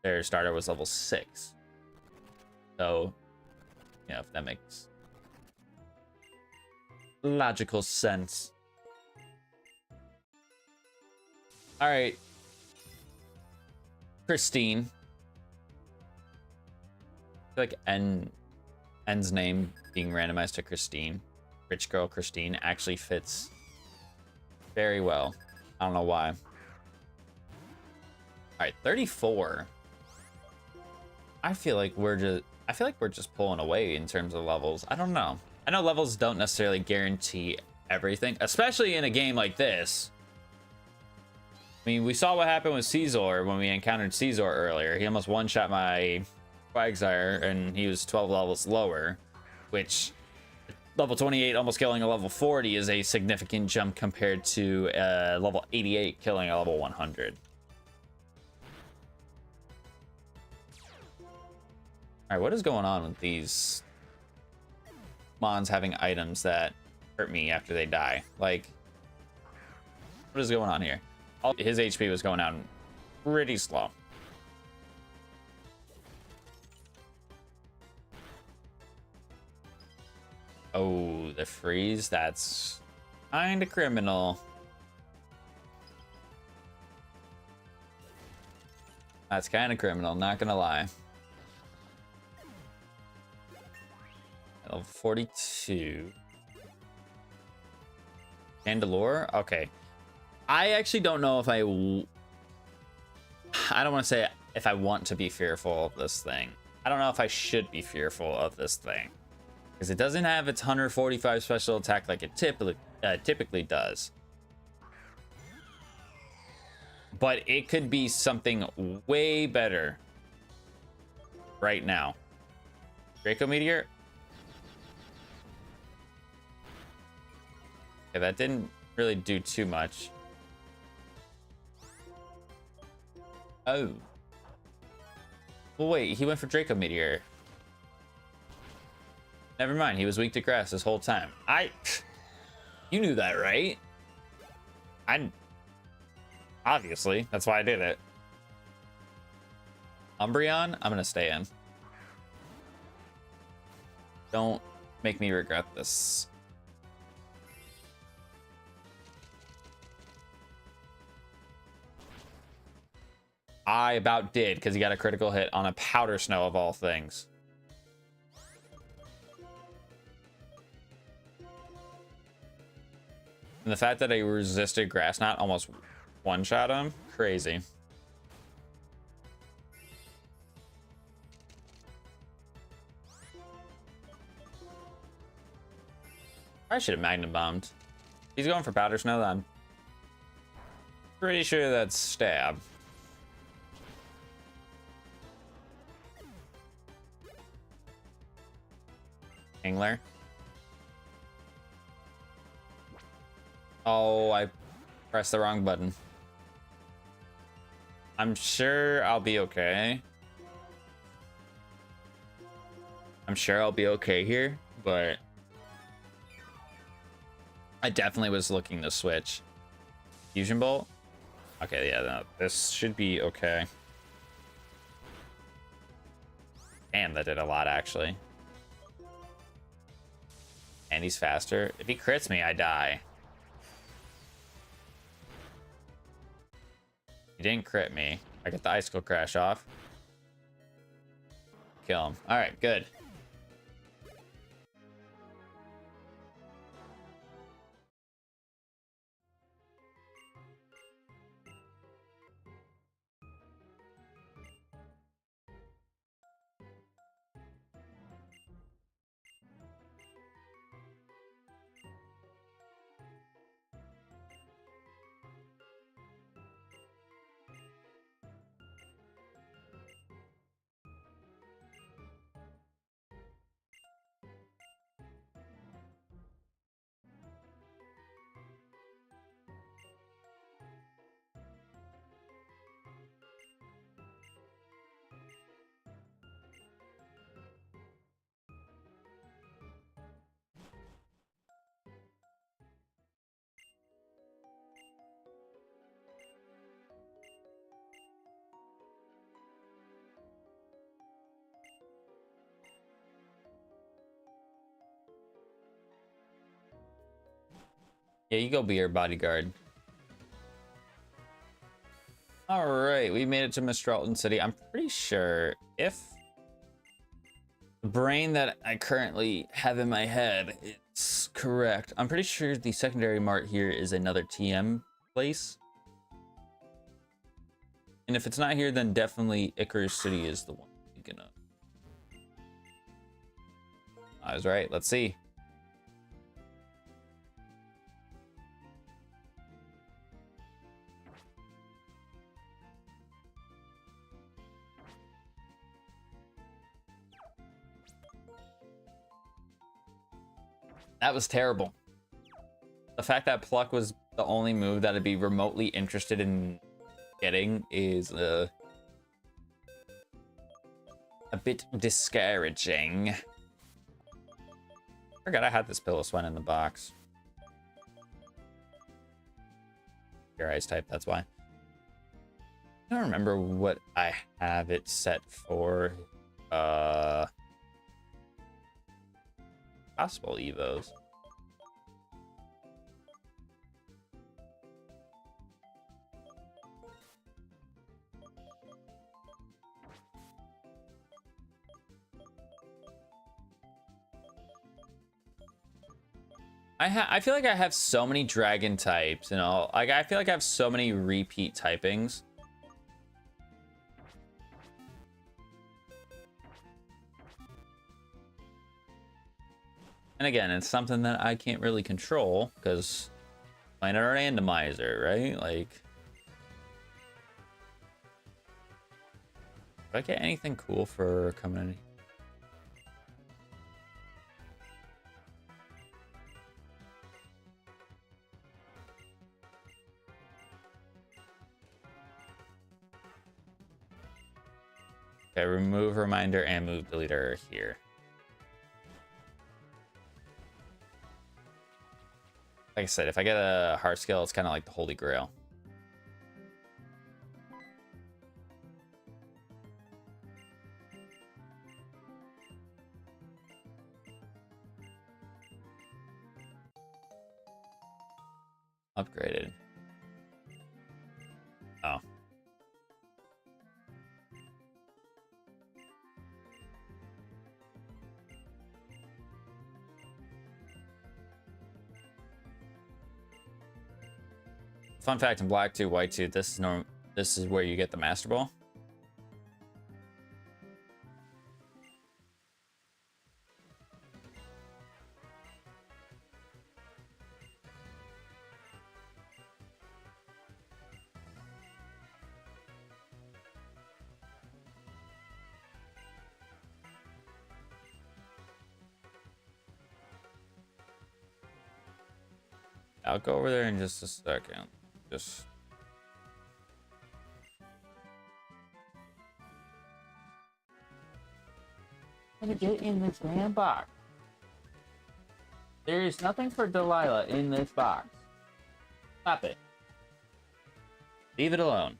their starter was level 6. So, yeah, if that makes logical sense. All right. Christine. I feel like N's name being randomized to Christine, rich girl Christine, actually fits very well. I don't know why. All right, 34. I feel like we're just pulling away in terms of levels. I don't know. I know levels don't necessarily guarantee everything, especially in a game like this. I mean, we saw what happened with Caesar when we encountered Caesar earlier. He almost one-shot my Quagsire, and he was 12 levels lower, which level 28 almost killing a level 40 is a significant jump compared to level 88 killing a level 100. All right, what is going on with these mons having items that hurt me after they die? Like, what is going on here? His HP was going down pretty slow. Oh, the freeze, that's kind of criminal. That's kind of criminal, not gonna lie. Level 42. Chandelure? Okay. I actually don't know if I don't want to say if I want to be fearful of this thing. I don't know if I should be fearful of this thing, because it doesn't have its 145 special attack like it typically does. But it could be something way better right now. Draco Meteor? Okay, that didn't really do too much. Oh. Well, wait, he went for Draco Meteor. Never mind, he was weak to grass this whole time. You knew that, right? Obviously, that's why I did it. Umbreon, I'm gonna stay in. Don't make me regret this. I about did, because he got a critical hit on a Powder Snow of all things. And the fact that I resisted Grass Knot almost one-shot him, crazy. I should have Magnum Bombed. He's going for Powder Snow then. Pretty sure that's Stab. Angler. Oh, I pressed the wrong button. I'm sure I'll be okay. I'm sure I'll be okay here, but I definitely was looking to switch. Fusion Bolt? Okay, yeah, no, this should be okay. Damn, that did a lot, actually. And he's faster. If he crits me, I die. He didn't crit me. I get the Icicle Crash off. Kill him. All right, good. Yeah, you go be your bodyguard. All right, we made it to Mistralton City. I'm pretty sure if the brain that I currently have in my head is correct, I'm pretty sure the secondary mart here is another TM place. And if it's not here, then definitely Icarus City is the one I'm thinking of. I was right. Let's see. That was terrible. The fact that Pluck was the only move that I'd be remotely interested in getting is a bit discouraging. I forgot I had this Piloswine in the box. Your Ice type, that's why. I don't remember what I have it set for. Possible Evos. I feel like I have so many dragon types, you know, like I feel like I have so many repeat typings. And again, it's something that I can't really control because playing a randomizer, right? Like, do I get anything cool for coming in? Okay, remove reminder and move deleter here. Like I said, if I get a heart skill, it's kind of like the Holy Grail. Upgraded. Oh. fun fact in Black 2, White 2, this is where you get the Master Ball. I'll go over there in just a second. Just gonna get in this damn box. There is nothing for Delilah in this box. Stop it. Leave it alone.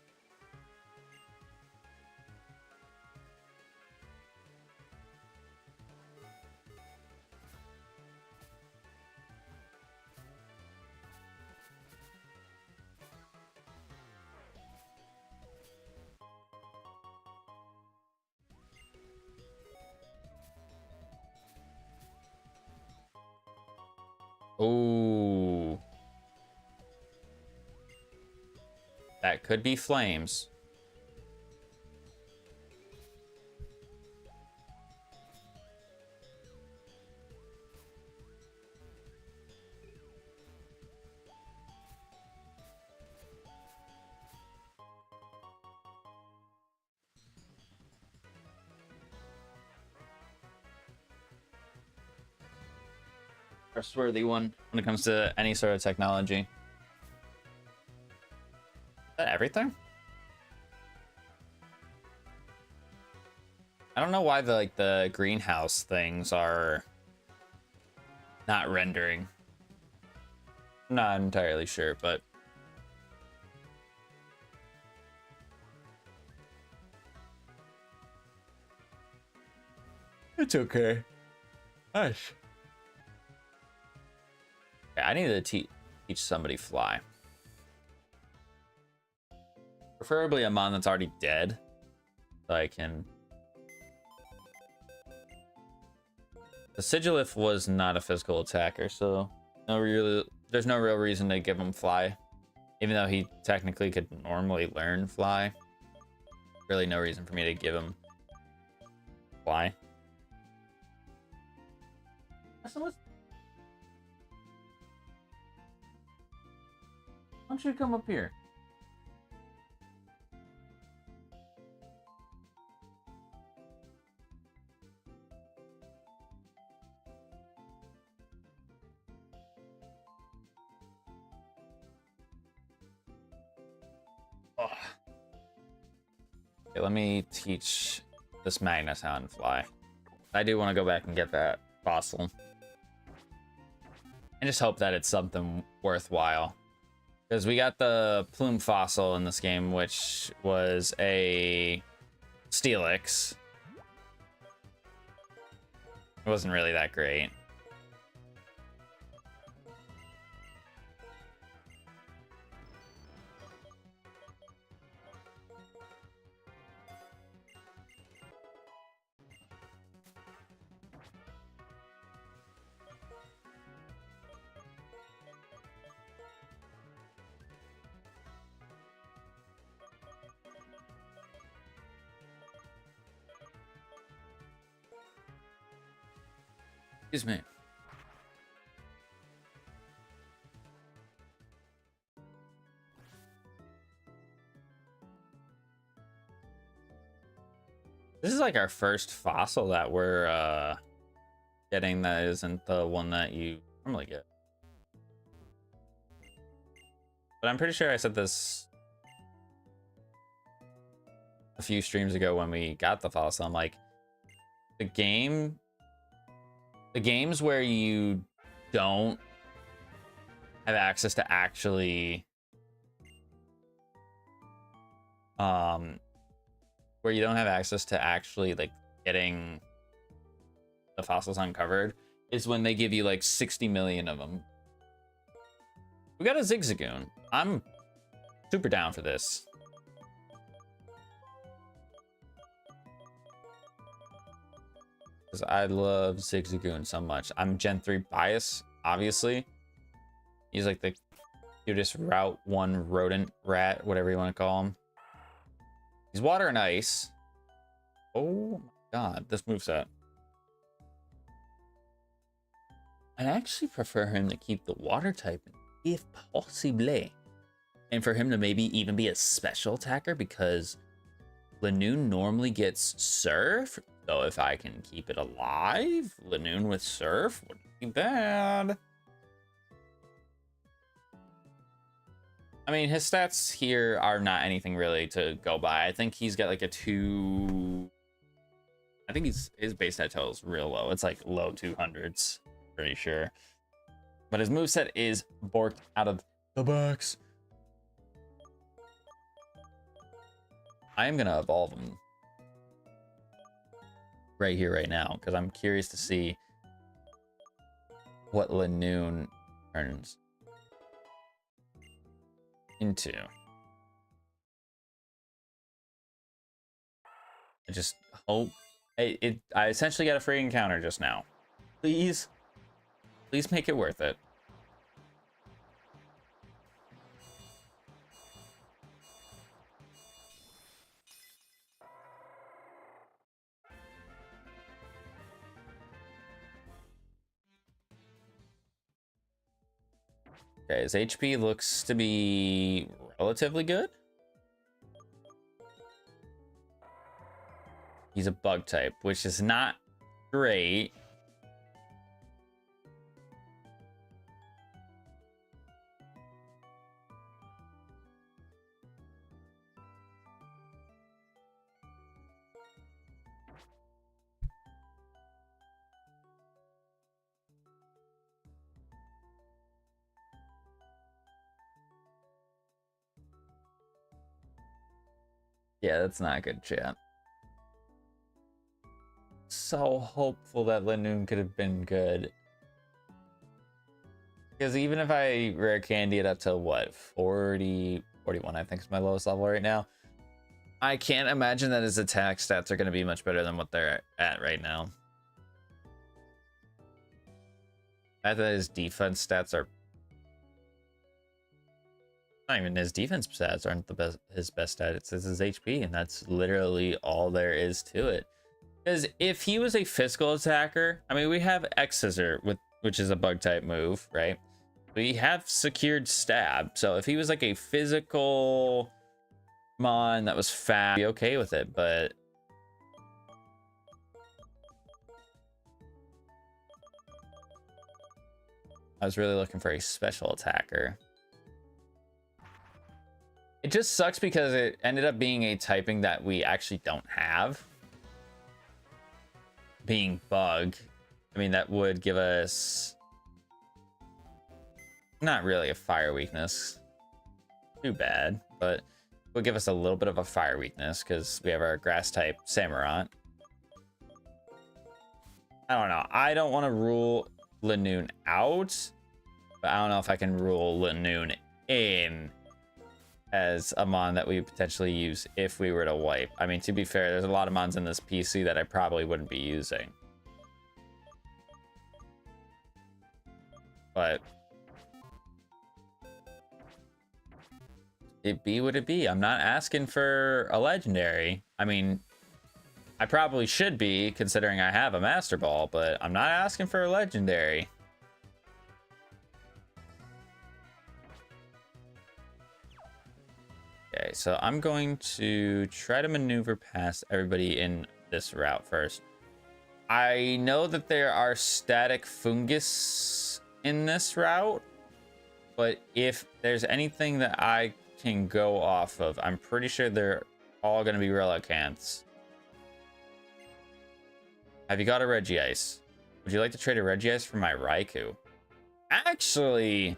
Ooh. That could be flames. Trustworthy one when it comes to any sort of technology. Is that everything? I don't know why the greenhouse things are not rendering. I'm not entirely sure, but it's okay. Nice. I need to teach somebody fly. Preferably a mon that's already dead, so I can. The Sigilif was not a physical attacker, so there's no real reason to give him fly, even though he technically could normally learn fly. Really, no reason for me to give him fly. Why don't you come up here? Oh. Okay, let me teach this Magnus how to fly. I do want to go back and get that fossil. And just hope that it's something worthwhile. Because we got the plume fossil in this game, which was a Steelix. It wasn't really that great. Excuse me. This is like our first fossil that we're getting that isn't the one that you normally get. But I'm pretty sure I said this a few streams ago when we got the fossil. I'm like, the games where you don't have access to actually like getting the fossils uncovered is when they give you like 60 million of them. We got a Zigzagoon. I'm super down for this. I love Zigzagoon so much. I'm Gen 3 bias, obviously. He's like the You just route one rodent, rat, whatever you want to call him. He's water and ice. Oh my god, this moveset. I'd actually prefer him to keep the water type, if possible. And for him to maybe even be a special attacker, because Lanoon normally gets Surf. So if I can keep it alive, Lanoon with Surf wouldn't be bad. I mean, his stats here are not anything really to go by. I think he's got like a 2... I think his base stat total is real low. It's like low 200s, pretty sure. But his moveset is borked out of the box. I am going to evolve him right here, right now, because I'm curious to see what Lanoon turns into. I just hope I essentially got a free encounter just now. Please make it worth it. Okay, his HP looks to be relatively good. He's a bug type, which is not great. Yeah, that's not a good chat. So hopeful that Lanoon could have been good. Because even if I rare candy it up to what, 41 I think is my lowest level right now, I can't imagine that his attack stats are going to be much better than what they're at right now. I thought his defense stats are... Not even his defense stats aren't the best. His best stat, it's his HP, and that's literally all there is to it. Because if he was a physical attacker, I mean, we have X Scissor, which is a bug type move, right? We have secured stab, so if he was like a physical mon that was fast, I'd be okay with it, but I was really looking for a special attacker. It just sucks because it ended up being a typing that we actually don't have. Being bug. I mean, that would give us... not really a fire weakness. Too bad, but would give us a little bit of a fire weakness because we have our grass type Samurott. I don't know. I don't want to rule Lanoon out, but I don't know if I can rule Lanoon in as a mon that we potentially use if we were to wipe. I mean, to be fair, there's a lot of mons in this PC that I probably wouldn't be using. But it be what it be. I'm not asking for a legendary. I mean, I probably should be, considering I have a Master Ball, but I'm not asking for a legendary. Okay, so I'm going to try to maneuver past everybody in this route first. I know that there are static fungus in this route, but if there's anything that I can go off of, I'm pretty sure they're all going to be Relicanths. Have you got a Regice? Would you like to trade a Regice for my Raikou? Actually,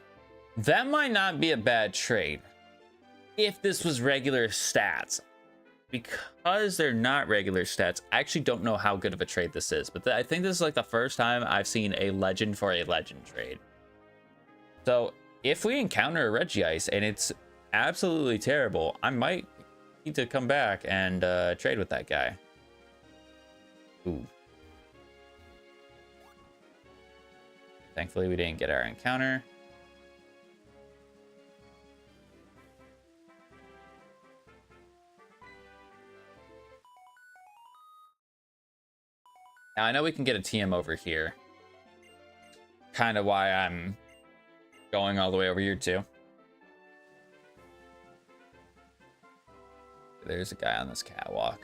that might not be a bad trade. If this was regular stats, because they're not regular stats, I actually don't know how good of a trade this is, but I think this is like the first time I've seen a legend for a legend trade. So if we encounter a Regice and it's absolutely terrible, I might need to come back and trade with that guy. Ooh. Thankfully we didn't get our encounter. Now, I know we can get a TM over here. Kind of why I'm going all the way over here, too. There's a guy on this catwalk.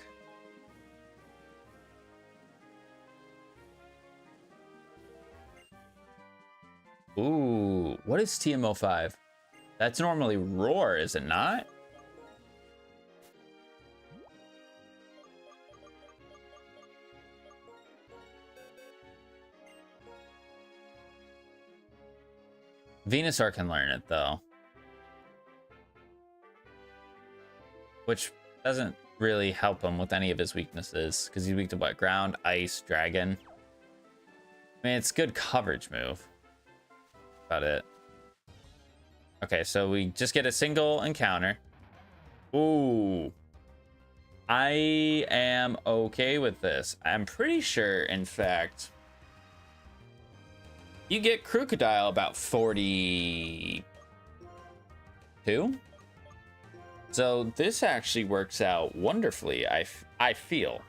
Ooh, what is TM05? That's normally Roar, is it not? Venusaur can learn it, though. Which doesn't really help him with any of his weaknesses, because he's weak to what? Ground, Ice, Dragon. I mean, it's a good coverage move. About it. Okay, so we just get a single encounter. Ooh. I am okay with this. I'm pretty sure, in fact, you get Crocodile about 42. So this actually works out wonderfully. I feel.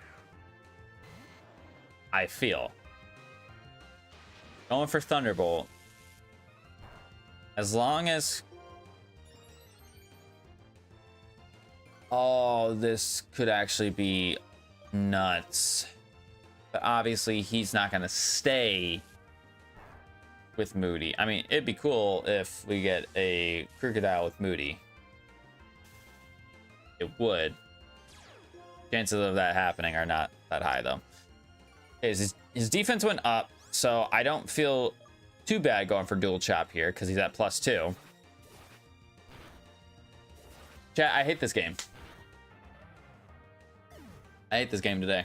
Going for Thunderbolt. As long as... Oh, this could actually be nuts. But obviously, he's not going to stay with Moody. I mean, it'd be cool if we get a Crocodile with Moody. It would. Chances of that happening are not that high, though. Okay, his defense went up, so I don't feel too bad going for Dual Chop here, because he's at +2. Chat, I hate this game. I hate this game today.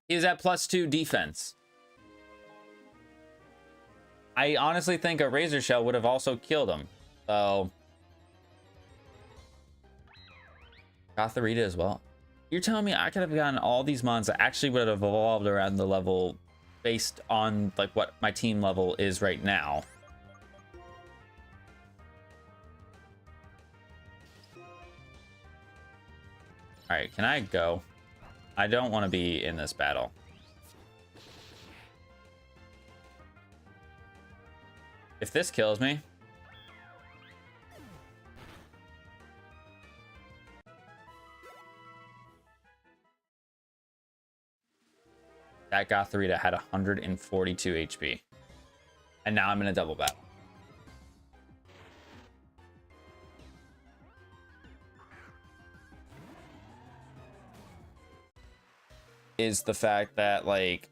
He was at +2 defense. I honestly think a Razor Shell would have also killed him. So... Gotharita as well. You're telling me I could have gotten all these mons that actually would have evolved around the level based on like what my team level is right now. All right, can I go? I don't want to be in this battle. If this kills me, that Gotharita had 142 HP. And now I'm in a double battle. Is the fact that, like,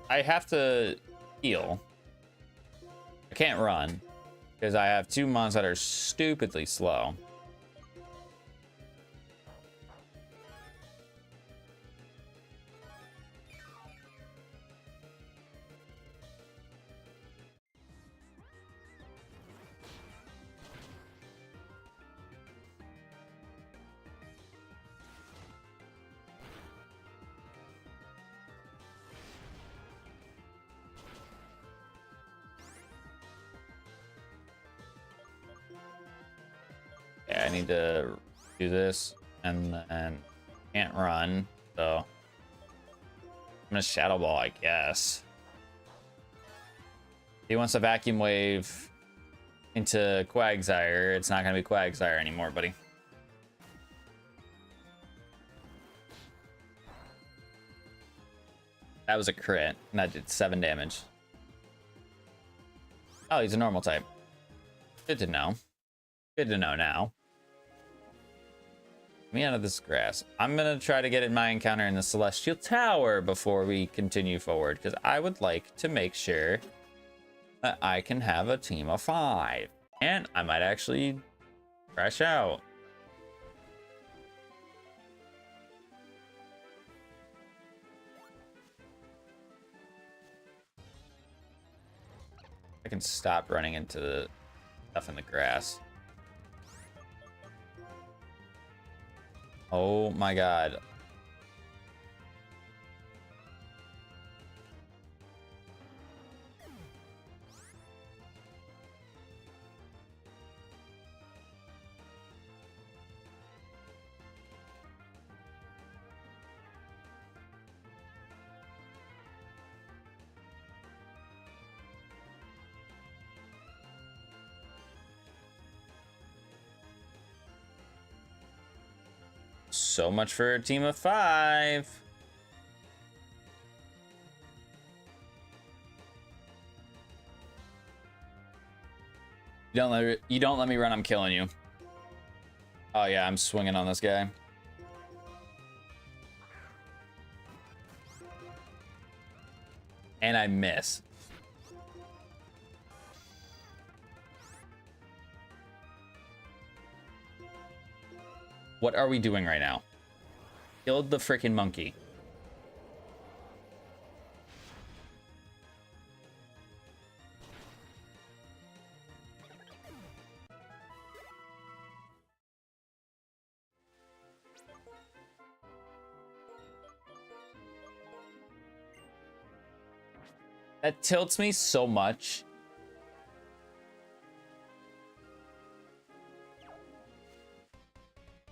I have to heal. I can't run because I have two mons that are stupidly slow. Yeah, I need to do this and then can't run, so I'm gonna Shadow Ball, I guess. He wants a Vacuum Wave into Quagsire. It's not gonna be Quagsire anymore, buddy. That was a crit, and that did 7 damage. Oh, he's a normal type. Good to know. Good to know now. Get me out of this grass. I'm gonna try to get in my encounter in the Celestial Tower before we continue forward, because I would like to make sure that I can have a team of 5. And I might actually crash out. I can stop running into the stuff in the grass. Oh my god. So much for a team of 5. You don't let me run, I'm killing you. Oh yeah, I'm swinging on this guy. And I miss. What are we doing right now? Killed the freaking monkey. That tilts me so much.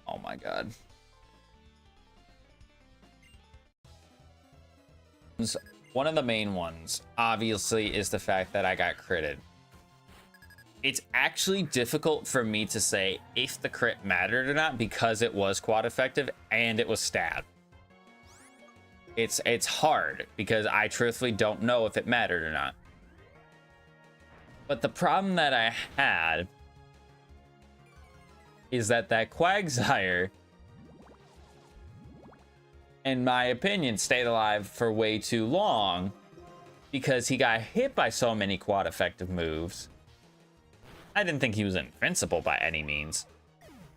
Oh my god. One of the main ones, obviously, is the fact that I got critted. It's actually difficult for me to say if the crit mattered or not because it was quad effective and it was stab. It's hard because I truthfully don't know if it mattered or not. But the problem that I had is that Quagsire, in my opinion, stayed alive for way too long because he got hit by so many quad effective moves. I didn't think he was invincible by any means,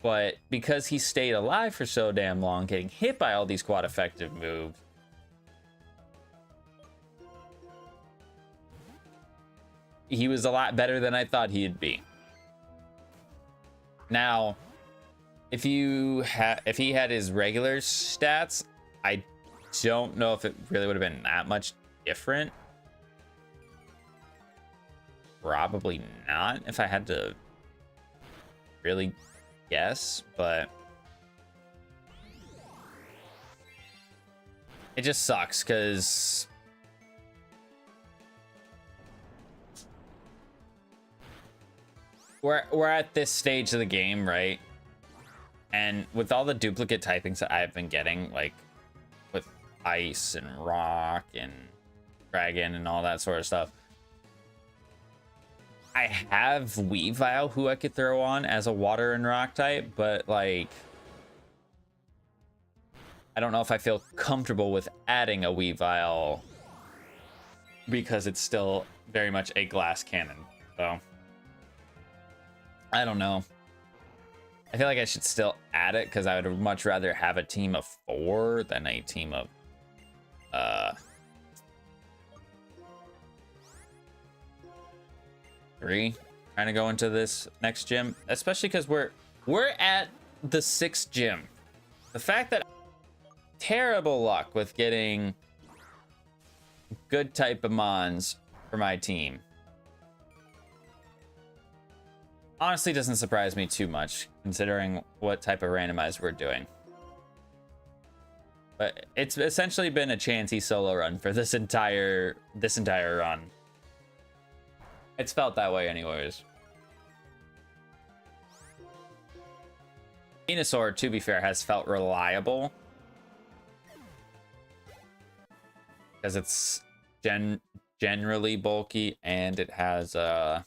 but because he stayed alive for so damn long, getting hit by all these quad effective moves, he was a lot better than I thought he'd be. Now, if he had his regular stats, I don't know if it really would have been that much different. Probably not, if I had to really guess, but it just sucks because we're at this stage of the game, right? And with all the duplicate typings that I've been getting, like with ice and rock and dragon and all that sort of stuff, I have Weavile who I could throw on as a water and rock type, but like I don't know if I feel comfortable with adding a Weavile because it's still very much a glass cannon. So I don't know. I feel like I should still add it because I would much rather have a team of 4 than a team of 3. Trying to go into this next gym, especially because we're at the 6th gym. The fact that terrible luck with getting good type of mons for my team honestly doesn't surprise me too much considering what type of randomizer we're doing. But it's essentially been a chancy solo run for this entire run. It's felt that way anyways. Venusaur, to be fair, has felt reliable because it's generally bulky and it has a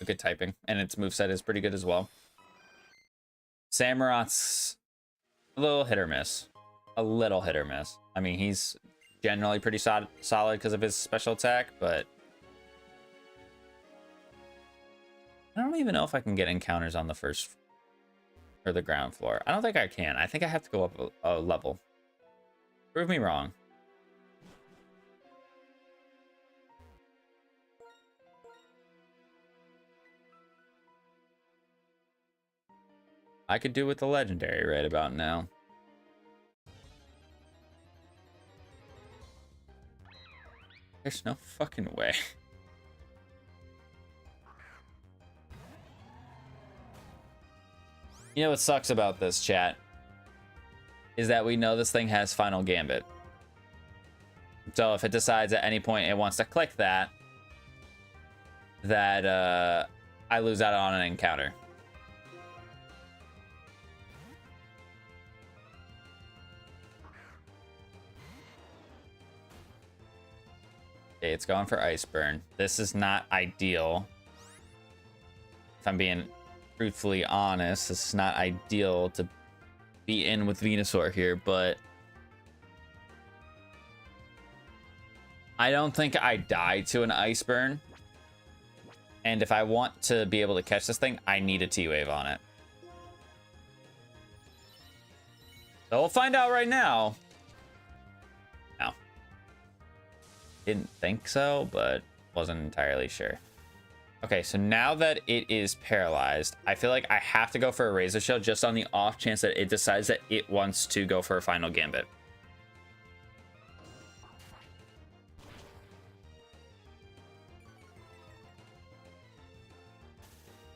good typing, and its moveset is pretty good as well. Samurot's a little hit or miss. A little hit or miss. I mean, he's generally pretty solid because of his special attack, but I don't even know if I can get encounters on the first or the ground floor. I don't think I can. I think I have to go up a level. Prove me wrong. I could do with the legendary right about now. There's no fucking way. You know what sucks about this, chat? Is that we know this thing has Final Gambit. So if it decides at any point it wants to click that, I lose out on an encounter. Okay, it's going for Ice Burn. This is not ideal. If I'm being truthfully honest, this is not ideal to be in with Venusaur here, but I don't think I die to an Ice Burn. And if I want to be able to catch this thing, I need a T-Wave on it. So we'll find out right now. No. Didn't think so, but wasn't entirely sure. Okay, so now that it is paralyzed, I feel like I have to go for a Razor Shell just on the off chance that it decides that it wants to go for a final Gambit.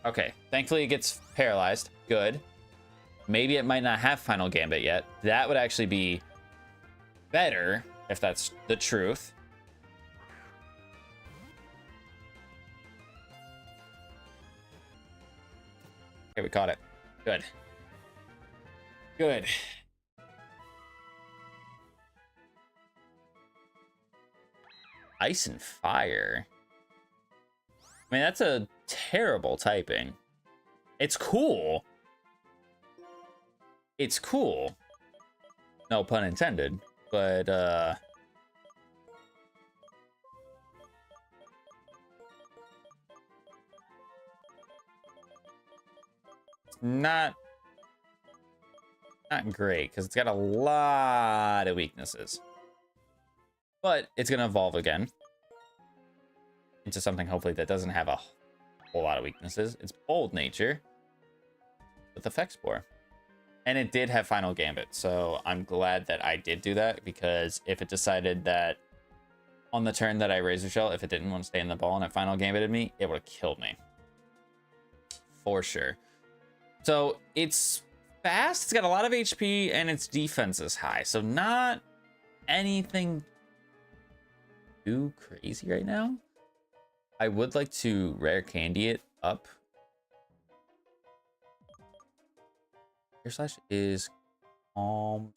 Okay, thankfully it gets paralyzed. Good. Maybe it might not have final Gambit yet. That would actually be better if that's the truth. Okay, we caught it. Good. Good. Ice and Fire. I mean, that's a terrible typing. It's cool. It's cool. No pun intended. But, not great, because it's got a lot of weaknesses. But it's going to evolve again into something hopefully that doesn't have a whole lot of weaknesses. It's Bold Nature with Effect Spore. And it did have Final Gambit, so I'm glad that I did do that, because if it decided that on the turn that I Razor Shell, if it didn't want to stay in the ball and it Final Gambited me, it would have killed me. For sure. So it's fast, it's got a lot of HP, and its defense is high. So not anything too crazy right now. I would like to Rare Candy it up. Air Slash is Calm.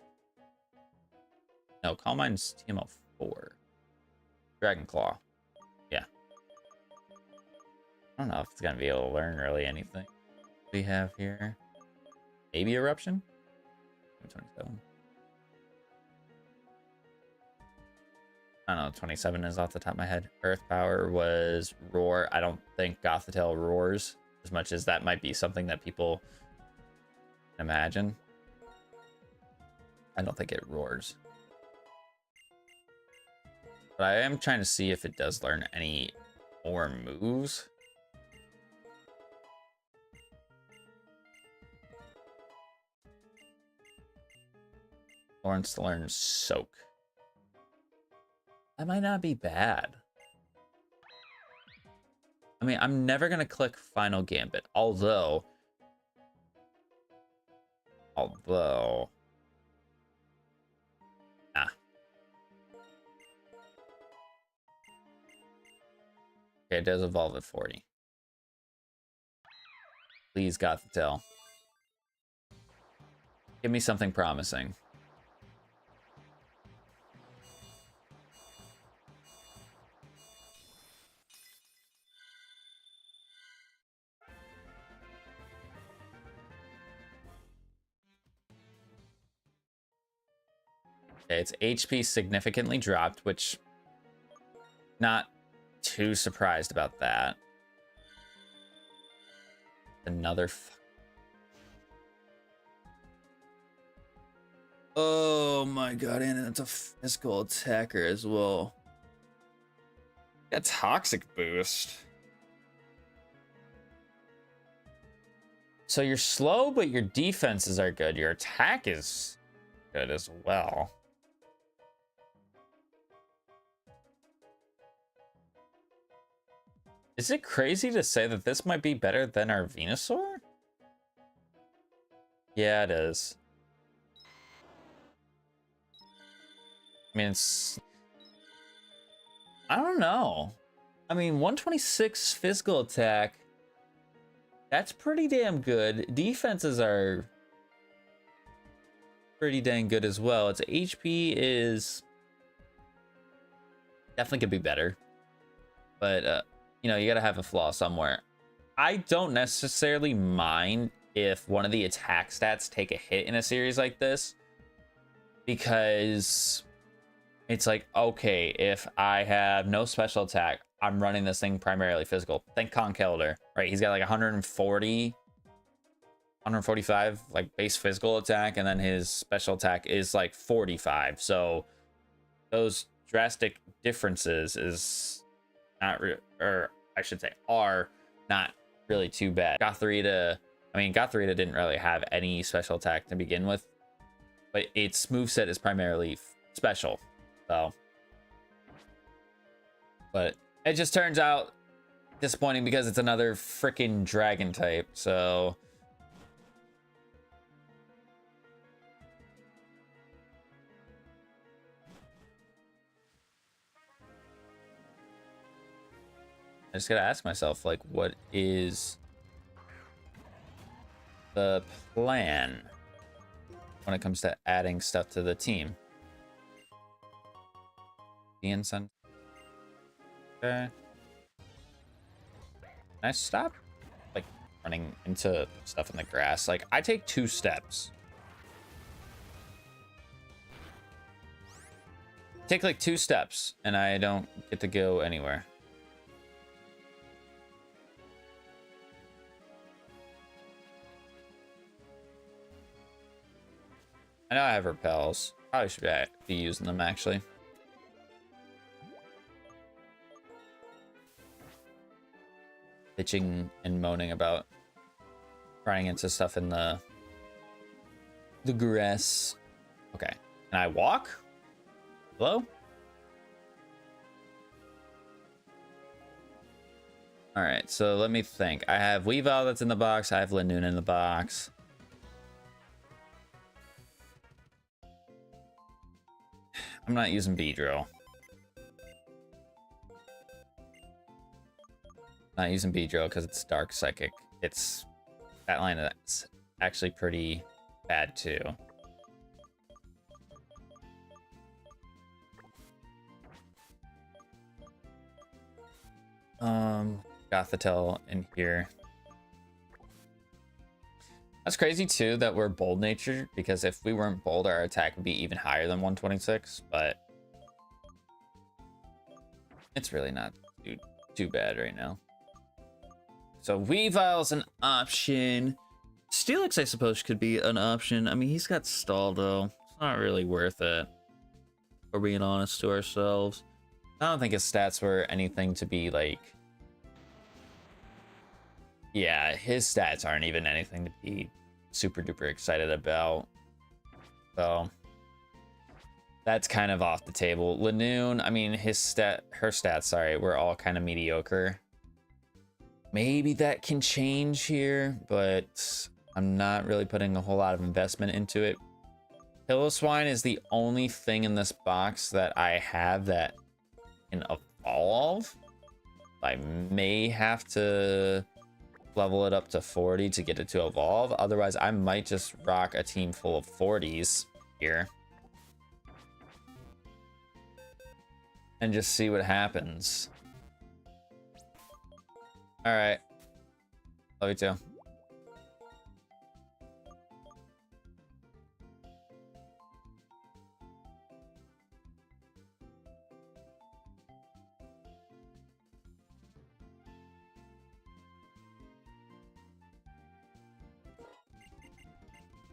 No, Calm Mind's TMO 4. Dragon Claw. Yeah. I don't know if it's going to be able to learn really anything we have here. Maybe Eruption? 27. I don't know, 27 is off the top of my head. Earth Power was Roar. I don't think Gothitelle roars as much as that might be something that people can imagine. I don't think it roars. But I am trying to see if it does learn any more moves. Lawrence learns Soak. That might not be bad. I mean, I'm never going to click Final Gambit, although... Nah. Okay, it does evolve at 40. Please, Gothitelle. Give me something promising. Okay, its HP significantly dropped, which not too surprised about that. Another oh my god, and it's a physical attacker as well. A Toxic Boost. So you're slow, but your defenses are good. Your attack is good as well. Is it crazy to say that this might be better than our Venusaur? Yeah, it is. I mean, it's... I don't know. I mean, 126 physical attack. That's pretty damn good. Defenses are pretty dang good as well. Its HP is Definitely could be better. But, you know, you gotta have a flaw somewhere. I don't necessarily mind if one of the attack stats take a hit in a series like this, because it's like, okay, if I have no special attack, I'm running this thing primarily physical. Think Conk Elder, right? He's got like 145 like base physical attack, and then his special attack is like 45. So those drastic differences is not or I should say are not really too bad. Gothorita, I mean, Gothorita didn't really have any special attack to begin with, but its moveset is primarily special. So, but it just turns out disappointing because it's another freaking dragon type. So I just gotta ask myself, like, what is the plan when it comes to adding stuff to the team? The incense. Okay. Can I stop, like, running into stuff in the grass? Like, I take 2 steps. Take like 2 steps, and I don't get to go anywhere. I know I have repels. Probably should be using them, actually. Bitching and moaning about running into stuff in the grass. Okay. Can I walk? Hello? Alright, so let me think. I have Weavile that's in the box. I have Linoon in the box. I'm not using Beedrill. Not using Beedrill because it's Dark Psychic. It's that line that's actually pretty bad too. Gothitelle in here. That's crazy too that we're bold natured, because if we weren't bold, our attack would be even higher than 126, but it's really not too bad right now. So Weavile's an option. Steelix, I suppose, could be an option. I mean, he's got stall though. It's not really worth it, if we're being honest to ourselves. I don't think his stats were anything to be like, yeah, his stats aren't even anything to be super duper excited about. So that's kind of off the table. Linoon, I mean, her stats, sorry, were all kind of mediocre. Maybe that can change here, but I'm not really putting a whole lot of investment into it. Pillow-Swine is the only thing in this box that I have that can evolve. I may have to level it up to 40 to get it to evolve. Otherwise, I might just rock a team full of 40s here and just see what happens. All right. Love you too.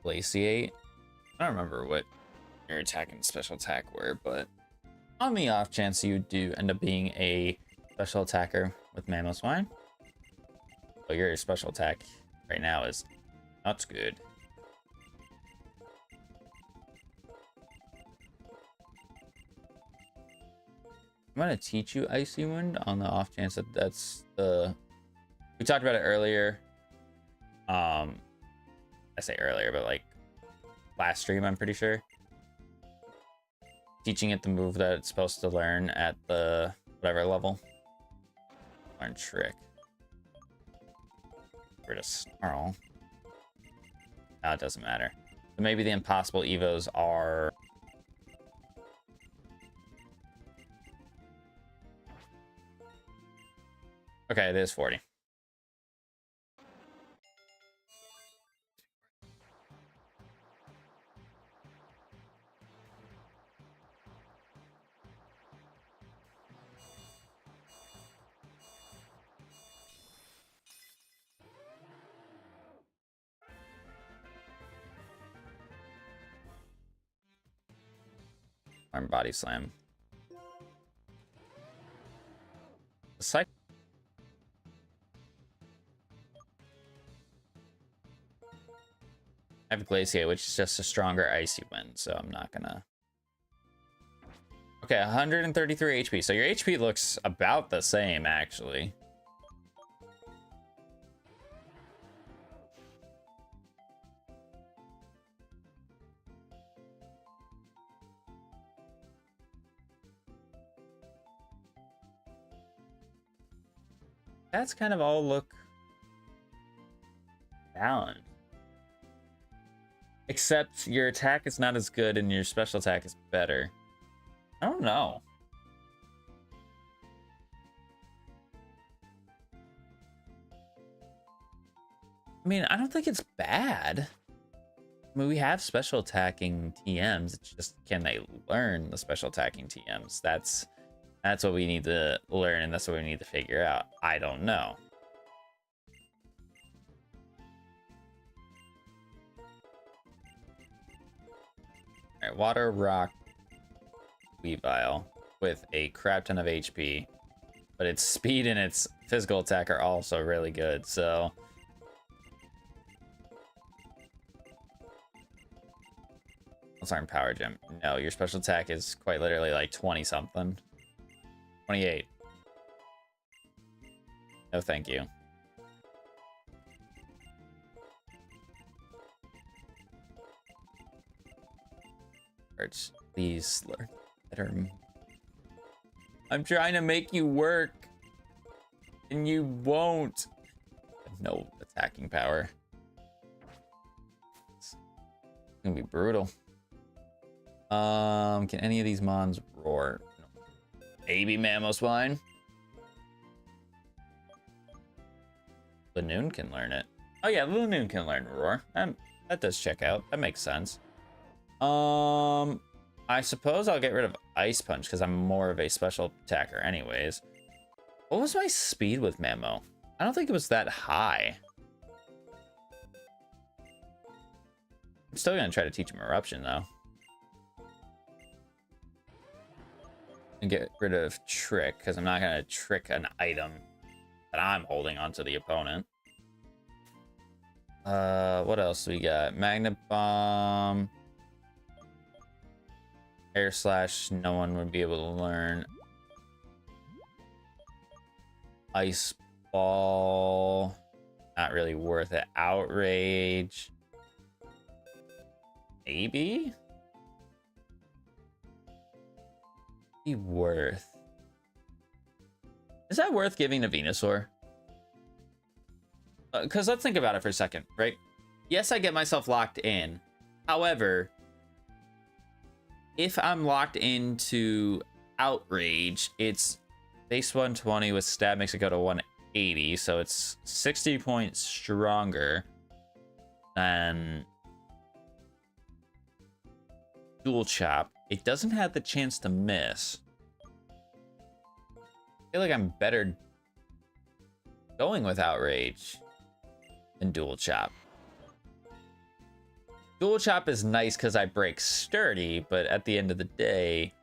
Glaciate. I don't remember what your attack and special attack were, but on the off chance you do end up being a special attacker with Mamoswine, well, your special attack right now is not good. I'm gonna teach you Icy Wind on the off chance that that's the... We talked about it earlier. I say earlier, but like last stream, I'm pretty sure. Teaching it the move that it's supposed to learn at the whatever level. Learn trick. Get rid of Snarl. No, it doesn't matter. So maybe the impossible evos are... Okay, it is 40. Arm body slam. I have Glaciate, which is just a stronger icy wind, so I'm not gonna. Okay, 133 HP. So your HP looks about the same, actually. That's kind of all look balanced. Except your attack is not as good and your special attack is better. I don't know. I mean, I don't think it's bad. I mean, we have special attacking TMs. It's just, can they learn the special attacking TMs? That's what we need to learn, and that's what we need to figure out. I don't know. All right, Water Rock Weavile with a crap ton of HP, but its speed and its physical attack are also really good, so... Let's learn Power Gem. No, your special attack is quite literally like 20-something. 28. No, thank you. Please learn better. I'm trying to make you work, and you won't. No attacking power. It's gonna be brutal. Can any of these mons roar? No. Maybe Mamoswine. Lanoon can learn it. Oh yeah, Lanoon can learn roar. That does check out. That makes sense. I suppose I'll get rid of Ice Punch because I'm more of a special attacker anyways. What was my speed with Mamo? I don't think it was that high. I'm still gonna try to teach him Eruption though. And get rid of Trick because I'm not gonna trick an item that I'm holding onto the opponent. What else we got? Magnet Bomb. Air Slash, no one would be able to learn. Ice Ball, not really worth it. Outrage, maybe? Be worth. Is that worth giving to Venusaur? Because let's think about it for a second, right? Yes, I get myself locked in. However, if I'm locked into Outrage, it's base 120 with stab makes it go to 180, so it's 60 points stronger than Dual Chop. It doesn't have the chance to miss. I feel like I'm better going with Outrage than Dual Chop. Dual Chop is nice because I break Sturdy, but at the end of the day,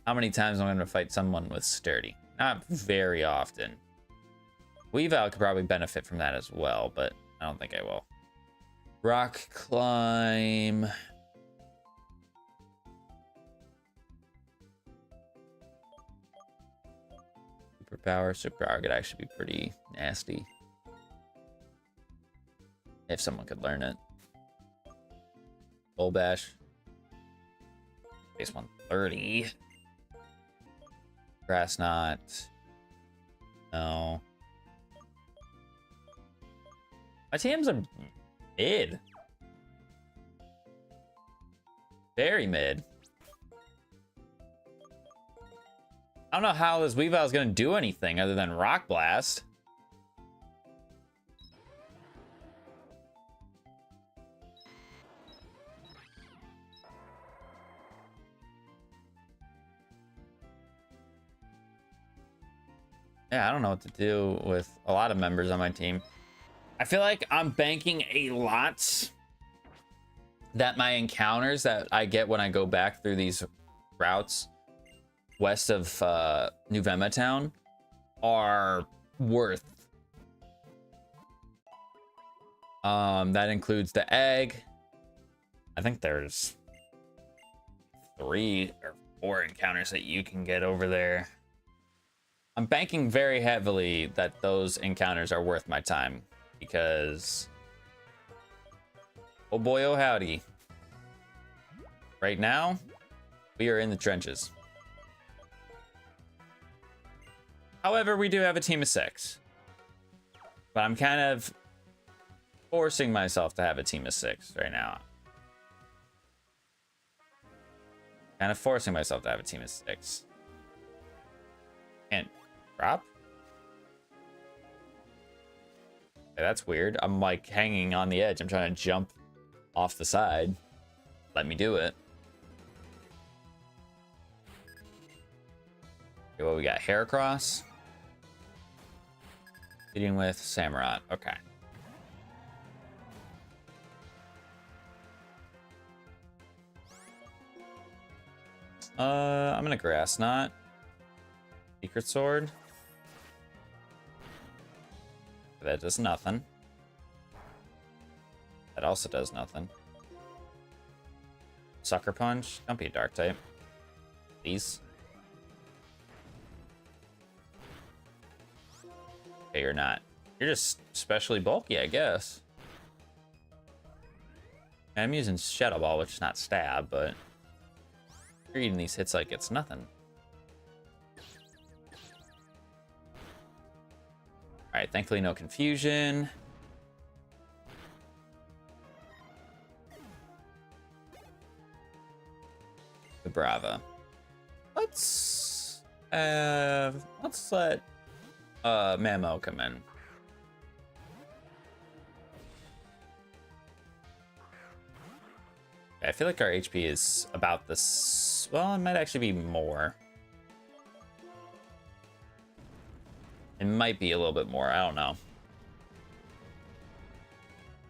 how many times am I going to fight someone with Sturdy? Not very often. Weavile could probably benefit from that as well, but I don't think I will. Rock Climb. Superpower could actually be pretty nasty. If someone could learn it. Bull Bash. Base 130. Grass Knot. No. My TMs are mid. Very mid. I don't know how this Weavile is going to do anything other than Rock Blast. Yeah, I don't know what to do with a lot of members on my team. I feel like I'm banking a lot that my encounters that I get when I go back through these routes west of New Vema Town are worth. That includes the egg. I think there's 3 or 4 encounters that you can get over there. I'm banking very heavily that those encounters are worth my time because, oh boy, oh howdy. Right now, we are in the trenches. However, we do have a team of 6. But I'm kind of forcing myself to have a team of 6 right now. Kind of forcing myself to have a team of 6. And drop? Okay, that's weird. I'm like hanging on the edge. I'm trying to jump off the side. Let me do it. Okay, well, we got Heracross. Leading with Samurott. Okay. I'm gonna Grass Knot. Secret Sword. That does nothing. That also does nothing. Sucker Punch. Don't be a dark type. Please. Okay, you're not. You're just especially bulky, I guess. I'm using Shadow Ball, which is not stab, but you're eating these hits like it's nothing. Alright, thankfully no confusion. The Brava. Let's let Mamo come in. I feel like our HP is about this. Well, it might actually be more. It might be a little bit more. I don't know.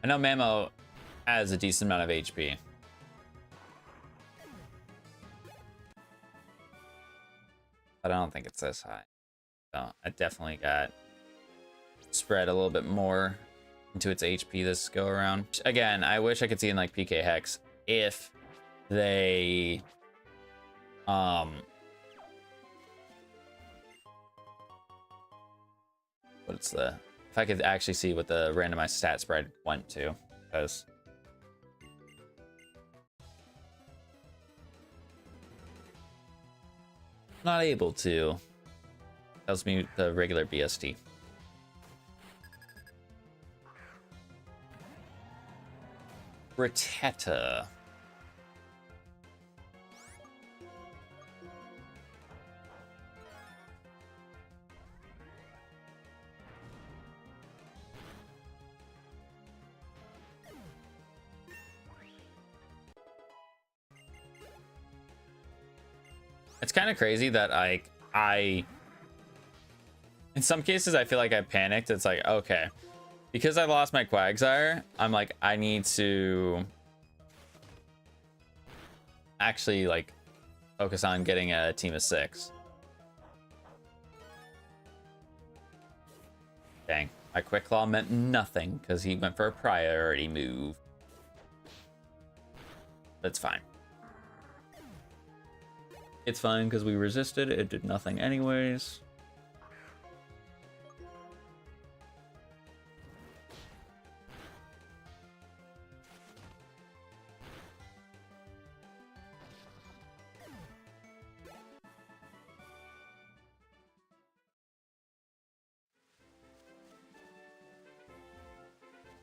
I know Mamo has a decent amount of HP. But I don't think it's this high. So I definitely got spread a little bit more into its HP this go around. Again, I wish I could see in like PK Hex if they what's the, if I could actually see what the randomized stat spread went to, because not able to. Tells me the regular BST. Rattata. It's kind of crazy that I in some cases I feel like I panicked. It's like, okay, because I lost my Quagsire, I'm like, I need to actually like focus on getting a team of 6. Dang, my Quick Claw meant nothing because he went for a priority move. That's fine. It's fine because we resisted. It did nothing anyways.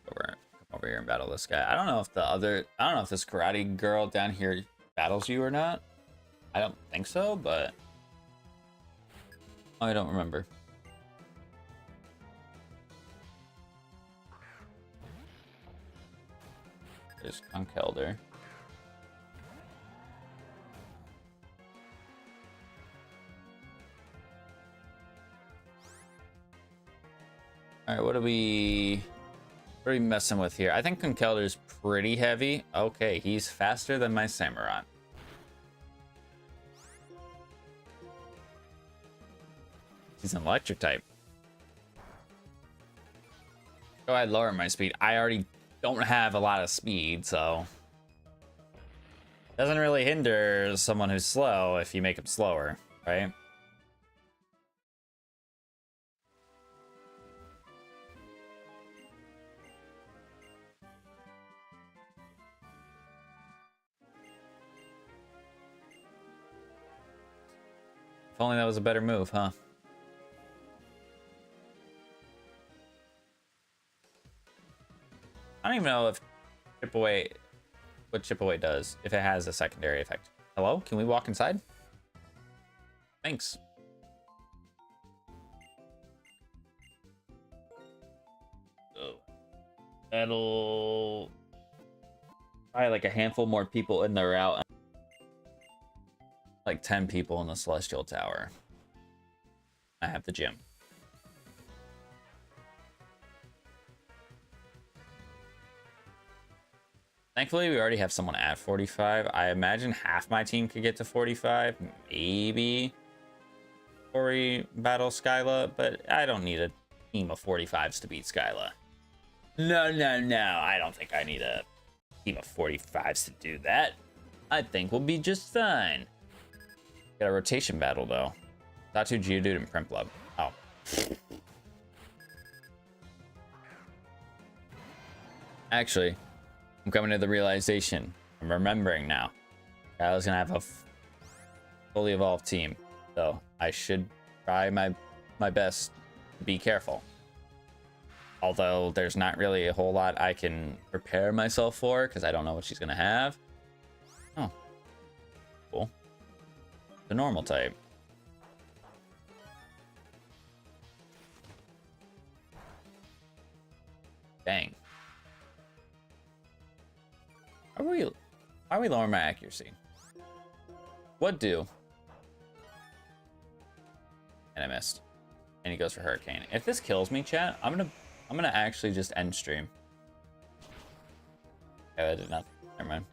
Come over here and battle this guy. I don't know if this karate girl down here battles you or not. I don't think so, but I don't remember. There's Conkelder. All right, what are we messing with here? I think Conkelder's pretty heavy. Okay, he's faster than my Samurott. He's an electric type. Go ahead, lower my speed. I already don't have a lot of speed, so doesn't really hinder someone who's slow if you make him slower, right? If only that was a better move, huh? I don't even know if chip away, what chip away does, if it has a secondary effect. Hello? Can we walk inside? Thanks. Oh. That'll probably like a handful more people in the route. Like 10 people in the Celestial Tower. I have the gym. Thankfully, we already have someone at 45. I imagine half my team could get to 45, maybe before we battle Skyla, but I don't need a team of 45s to beat Skyla. No, I don't think I need a team of 45s to do that. I think we'll be just fine. Got a rotation battle, though. Datu, Geodude, and Prinplup. Oh. Actually, I'm coming to the realization. I'm remembering now. I was gonna have a fully evolved team, so I should try my best to be careful. Although there's not really a whole lot I can prepare myself for because I don't know what she's gonna have. Oh, cool. The normal type. Dang. Why are we lowering my accuracy? What do? And I missed. And he goes for Hurricane. If this kills me, chat, I'm gonna actually just end stream. Yeah, that did nothing. Never mind.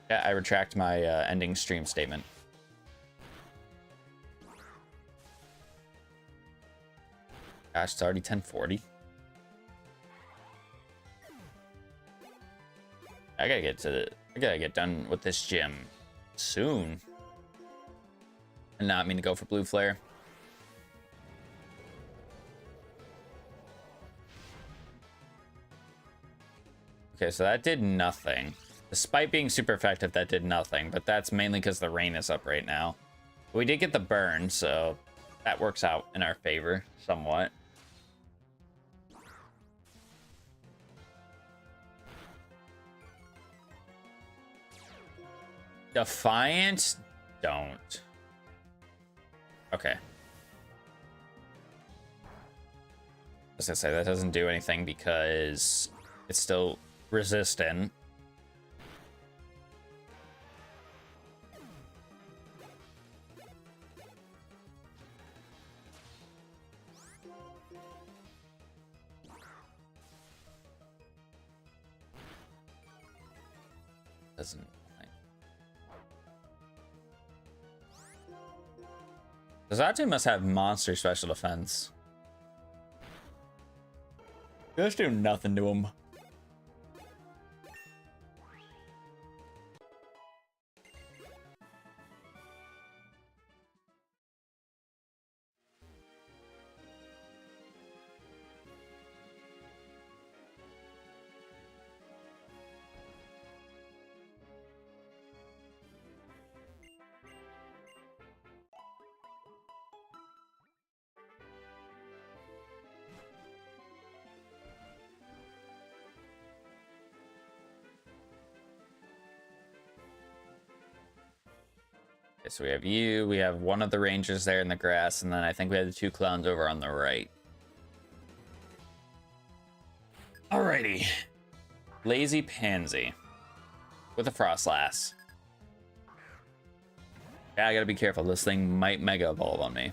Yeah, I retract my ending stream statement. Gosh, it's already 10:40. I gotta get done with this gym soon. And not mean to go for Blue Flare. Okay, so that did nothing. Despite being super effective, that did nothing, but that's mainly because the rain is up right now. We did get the burn, so that works out in our favor somewhat. Defiant? Don't. Okay. I was gonna say, that doesn't do anything because it's still resistant. Doesn't. Zatu must have monster special defense. Let's do nothing to him. So we have you, we have one of the rangers there in the grass, and then I think we have the two clowns over on the right. Alrighty. Lazy Pansy with a Frostlass. Yeah, I gotta be careful. This thing might Mega Evolve on me.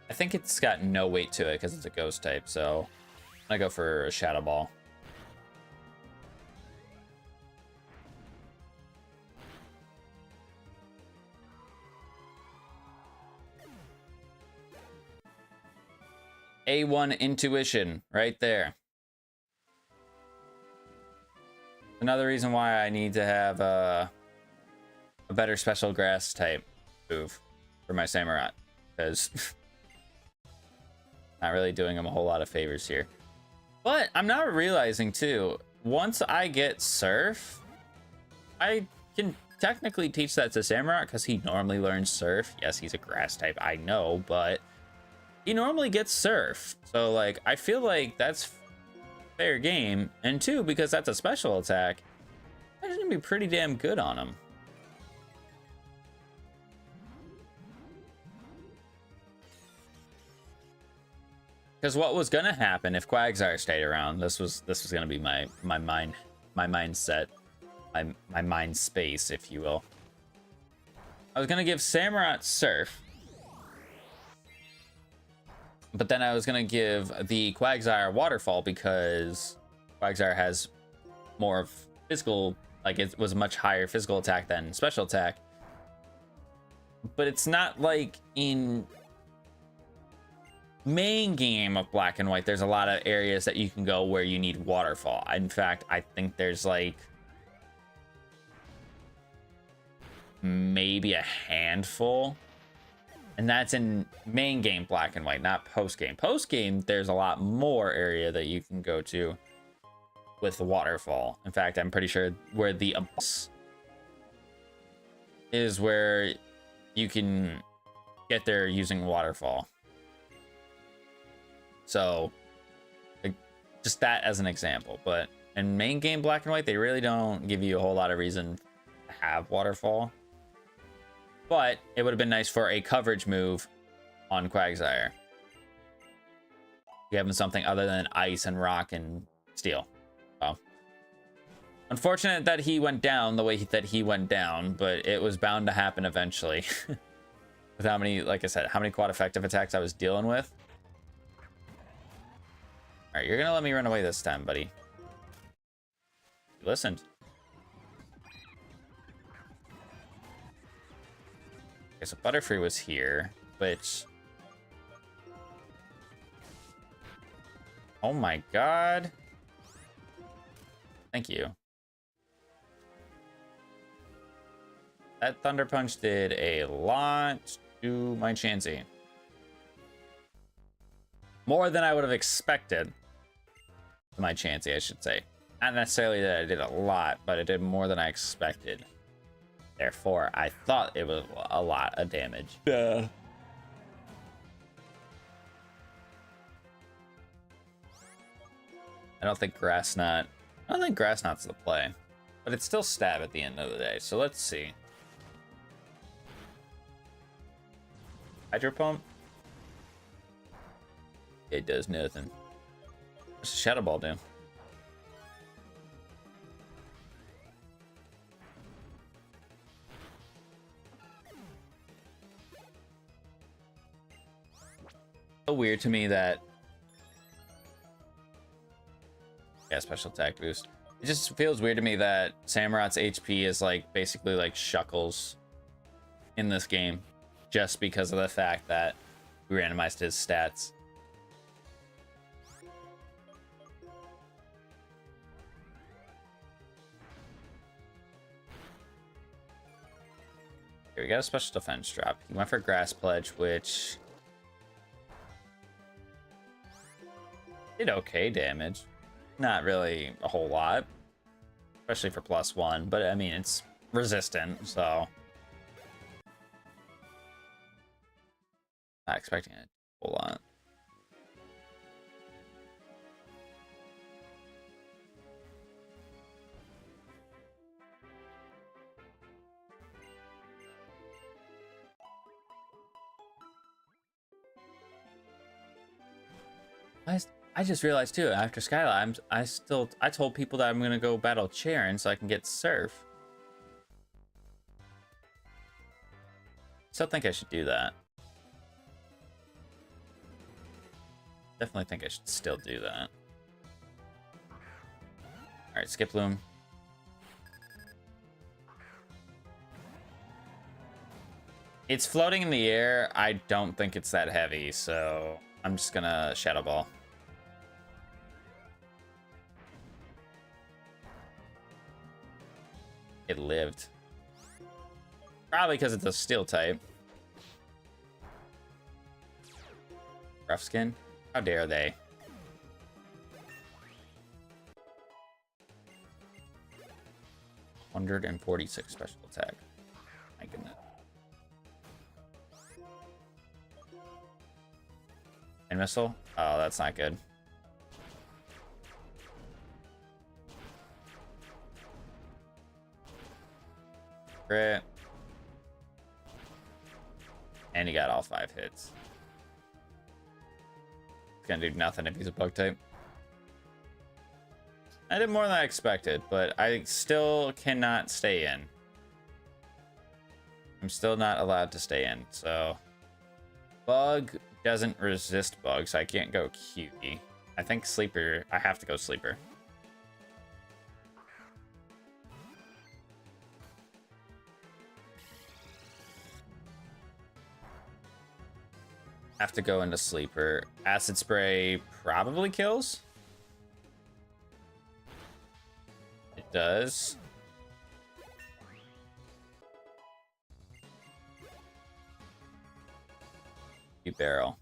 I think it's got no weight to it because it's a ghost type, so I'm gonna go for a Shadow Ball. A1 intuition right there. Another reason why I need to have a better special grass type move for my Samurott, because not really doing him a whole lot of favors here. But I'm now realizing too, once I get Surf, I can technically teach that to Samurott because he normally learns Surf. Yes, he's a grass type, I know, but he normally gets Surf. So like, I feel like that's fair game. And two, because that's a special attack, that's gonna be pretty damn good on him. Because what was gonna happen if Quagsire stayed around? This was gonna be my mindset, my mind space, if you will. I was gonna give Samurott Surf, but then I was gonna give the Quagsire Waterfall because Quagsire has more of physical, like it was a much higher physical attack than special attack. But it's not like in main game of Black and White, there's a lot of areas that you can go where you need Waterfall. In fact, I think there's like maybe a handful, and that's in main game Black and White, not post game. Post game, there's a lot more area that you can go to with the Waterfall. In fact, I'm pretty sure where the Abyss is where you can get there using Waterfall. So like, just that as an example. But in main game Black and White, they really don't give you a whole lot of reason to have Waterfall. But it would have been nice for a coverage move on Quagsire. You having something other than Ice and Rock and Steel. Well, unfortunate that he went down the way that he went down, but it was bound to happen eventually. With how many, like I said, how many quad effective attacks I was dealing with. All right, you're gonna let me run away this time, buddy. You listened. Okay, so Butterfree was here, which... Oh my god. Thank you. That Thunder Punch did a lot to my Chansey. More than I would have expected. My Chansey, I should say. Not necessarily that I did a lot, but it did more than I expected. Therefore, I thought it was a lot of damage. Yeah. I don't think Grass Knot Knot's the play. But it's still stab at the end of the day. So let's see. Hydro Pump? It does nothing. What's a Shadow Ball do? So weird to me that... Yeah, special attack boost. It just feels weird to me that Samurott's HP is like basically like Shuckles in this game. Just because of the fact that we randomized his stats. Here, we got a special defense drop. He went for Grass Pledge, which did okay damage. Not really a whole lot, especially for +1, but I mean, it's resistant, so not expecting a whole lot. I just realized too, after Skyla, I told people that I'm gonna go battle Cheren so I can get Surf. Still think I should do that. Definitely think I should still do that. All right, skip loom. It's floating in the air. I don't think it's that heavy, so I'm just gonna Shadow Ball. It lived. Probably because it's a steel type. Rough skin? How dare they? $146 special attack. My goodness. And missile? Oh, that's not good. Crit. And he got all 5 hits. It's gonna do nothing if he's a bug type. I did more than I expected, but I still cannot stay in. I'm still not allowed to stay in, so... Bug doesn't resist bug, so I can't go QE. I think sleeper... I have to go sleeper. Have to go into sleeper. Acid spray probably kills. It does. B-barrel.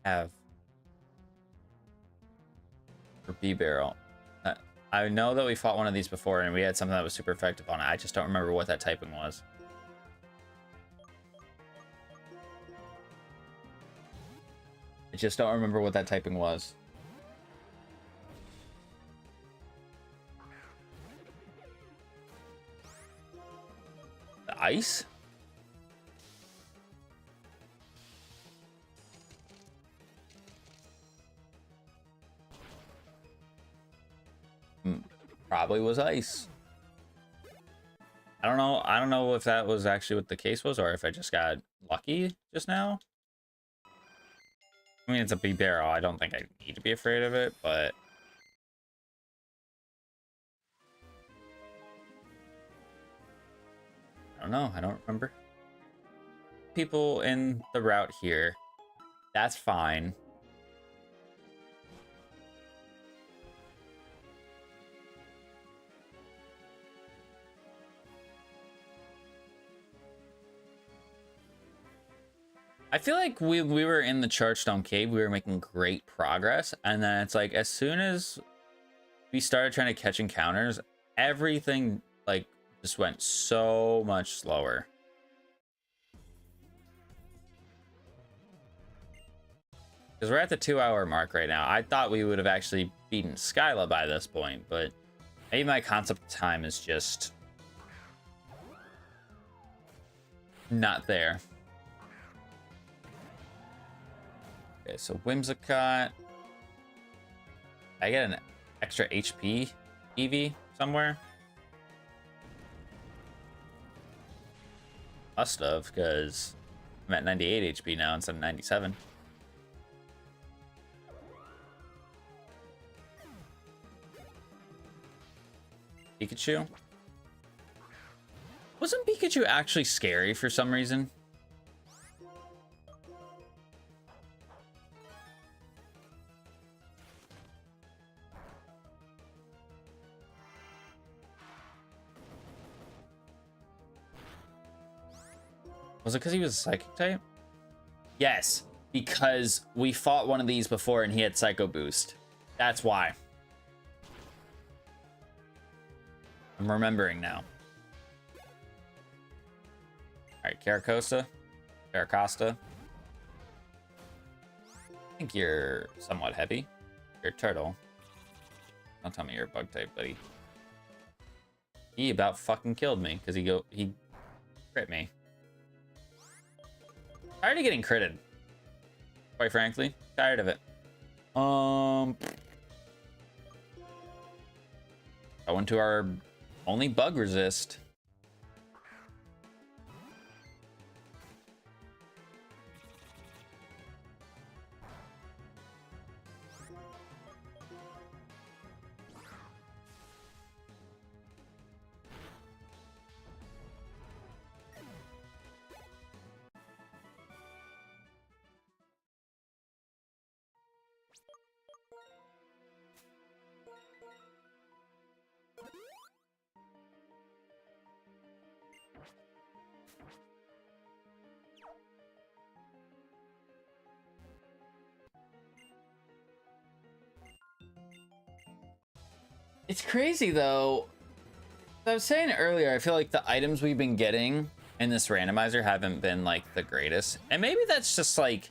Have. For B-barrel. I know that we fought one of these before and we had something that was super effective on it. I just don't remember what that typing was. I just don't remember what that typing was. The ice? Probably was ice. I don't know. I don't know if that was actually what the case was or if I just got lucky just now. I mean, it's a B-barrel. I don't think I need to be afraid of it, but... I don't know. I don't remember. People in the route here. That's fine. I feel like we were in the Chargestone Cave, we were making great progress, and then it's like as soon as we started trying to catch encounters, everything like just went so much slower. Because we're at the 2-hour mark right now. I thought we would have actually beaten Skyla by this point, but maybe my concept time is just not there. Okay, so Whimsicott. I get an extra HP EV somewhere? Must have, because I'm at 98 HP now instead of 97. Pikachu? Wasn't Pikachu actually scary for some reason? Was it because he was a psychic type? Yes, because we fought one of these before and he had Psycho Boost. That's why. I'm remembering now. Alright, Caracosta. I think you're somewhat heavy. You're a turtle. Don't tell me you're a bug type, buddy. He about fucking killed me because he crit me. Tired of getting critted. Quite frankly, tired of it. I went to our only bug resist. It's crazy though. As I was saying earlier, I feel like the items we've been getting in this randomizer haven't been like the greatest. And maybe that's just like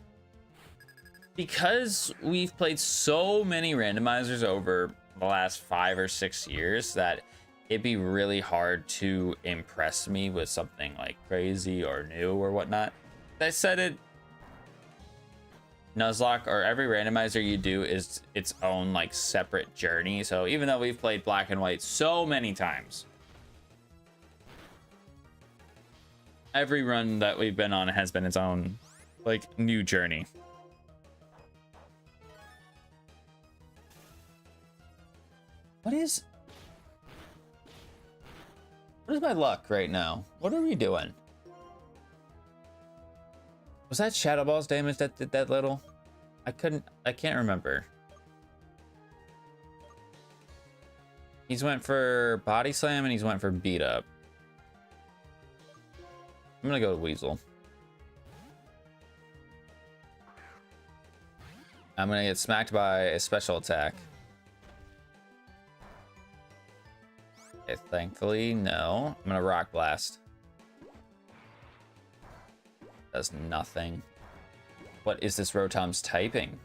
because we've played so many randomizers over the last 5 or 6 years that it'd be really hard to impress me with something like crazy or new or whatnot. I said it, Nuzlocke, or every randomizer you do is its own like separate journey. So even though we've played black and white so many times, every run that we've been on has been its own like new journey. What is my luck right now? What are we doing? Was that Shadow Ball's damage that did that little? I can't remember. He's went for Body Slam and he's went for Beat Up. I'm gonna go to Weasel. I'm gonna get smacked by a special attack. Okay, thankfully, no. I'm gonna Rock Blast. Does nothing. What is this Rotom's typing?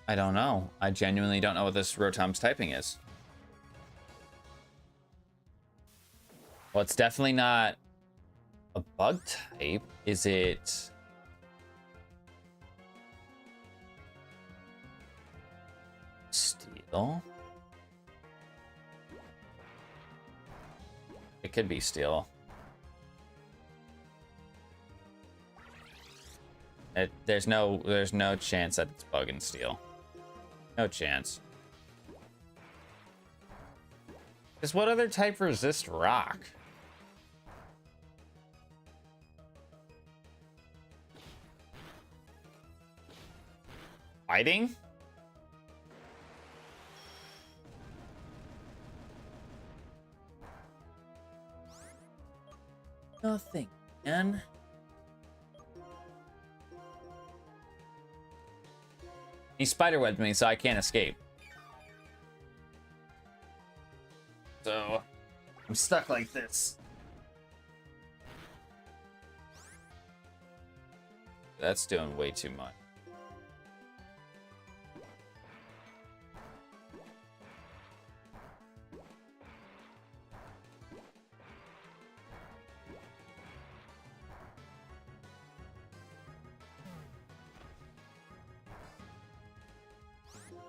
I don't know. I genuinely don't know what this Rotom's typing is. Well, it's definitely not a bug type. Is it? Steel? It could be steel. There's no chance that it's bug and steel. No chance. Because what other type resists rock? Fighting? Nothing, man. He spiderwebbed me, so I can't escape. So I'm stuck like this. That's doing way too much.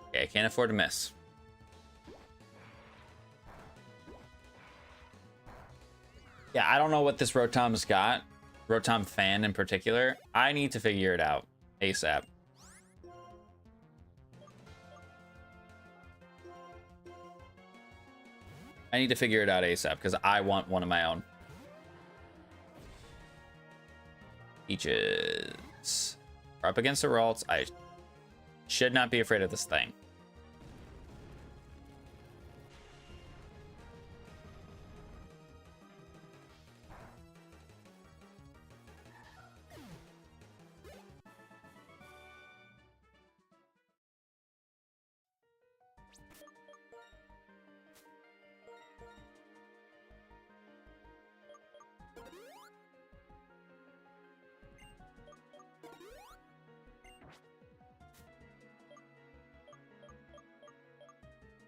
Okay, I can't afford to miss. Yeah, I don't know what this Rotom's got. Rotom fan in particular. I need to figure it out ASAP. I need to figure it out ASAP because I want one of my own. Peaches. We're up against the Ralts. I should not be afraid of this thing.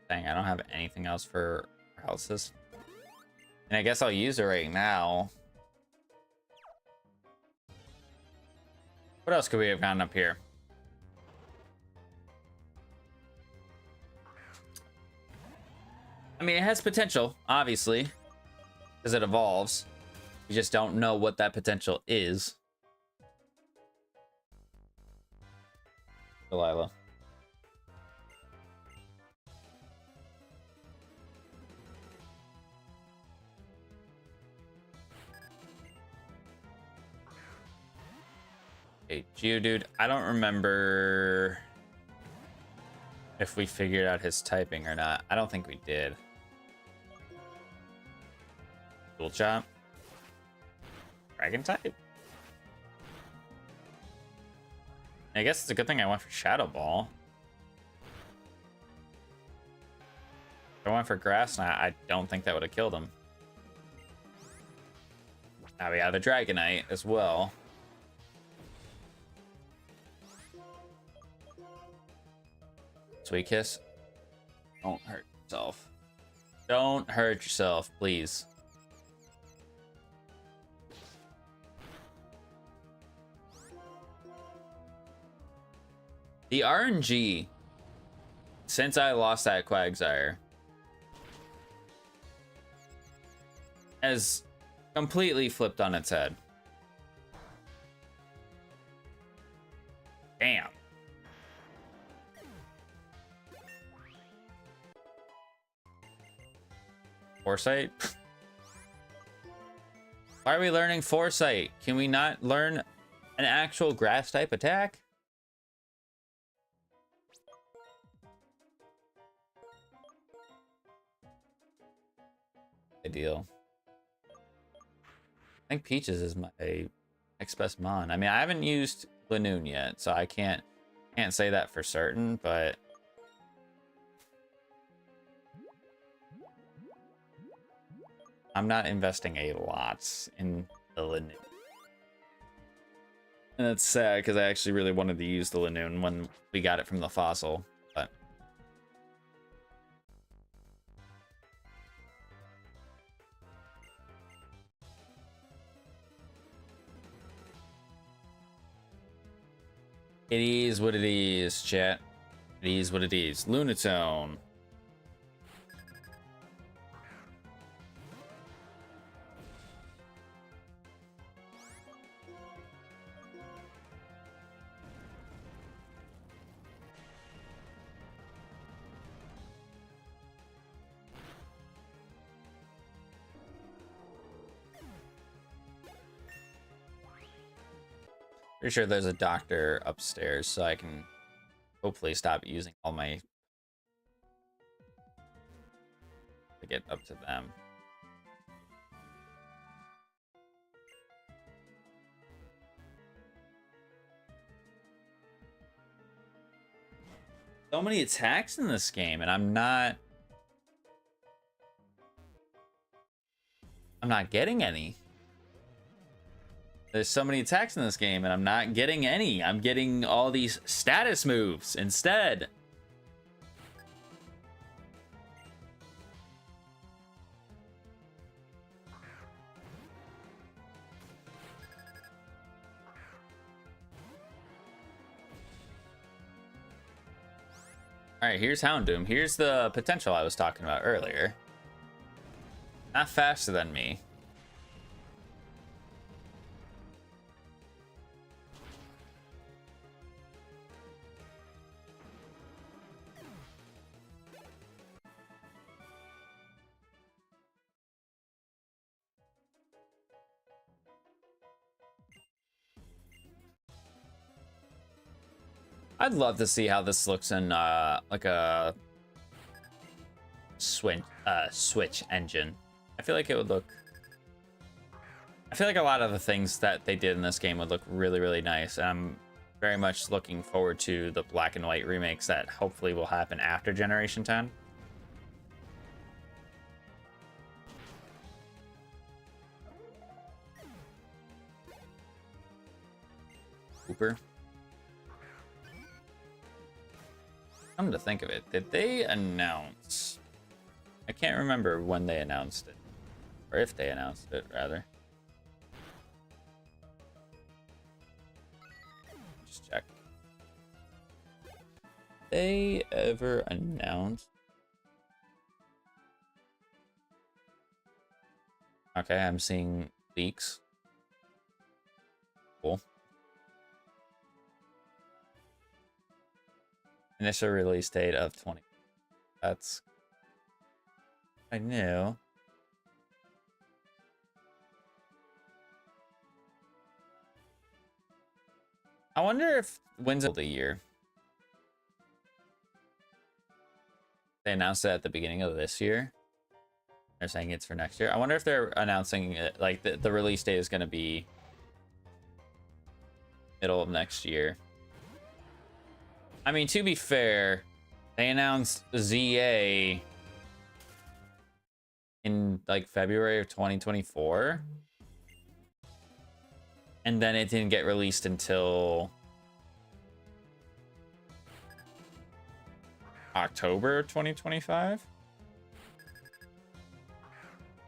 Dang, I don't have anything else for paralysis. And I guess I'll use it right now. What else could we have gotten up here? I mean, it has potential, obviously, because it evolves. We just don't know what that potential is. Delilah. Hey, Geodude, I don't remember if we figured out his typing or not. I don't think we did. Cool chop. Dragon type? I guess it's a good thing I went for Shadow Ball. If I went for Grass Knot, I don't think that would have killed him. Now we have a Dragonite as well. Sweet Kiss. Don't hurt yourself. Don't hurt yourself, please. The RNG, since I lost that Quagsire, has completely flipped on its head. Damn. Foresight? Why are we learning Foresight? Can we not learn an actual grass type attack? Ideal. I think Peaches is my next best mon. I mean, I haven't used Lanoon yet, so I can't say that for certain, but I'm not investing a lot in the Lanoon. And it's sad because I actually really wanted to use the Lanoon when we got it from the fossil, but it is what it is, chat. It is what it is. Lunatone. Pretty sure there's a doctor upstairs, so I can hopefully stop using all my to get up to them. So many attacks in this game, and I'm not getting any. There's so many attacks in this game, and I'm not getting any. I'm getting all these status moves instead. All right, here's Houndoom. Here's the potential I was talking about earlier. Not faster than me. I'd love to see how this looks in like a Switch engine. I feel like it would look. I feel like a lot of the things that they did in this game would look really, really nice. And I'm very much looking forward to the black and white remakes that hopefully will happen after Generation 10. Cooper. Come to think of it, did they announce? I can't remember when they announced it, or if they announced it, rather. Just check. They ever announced? Okay, I'm seeing leaks. Cool. Initial release date of 20. That's. I knew. I wonder if wins of the year. They announced it at the beginning of this year. They're saying it's for next year. I wonder if they're announcing it, like the release date is going to be middle of next year. I mean, to be fair, they announced ZA in like February of 2024. And then it didn't get released until October 2025.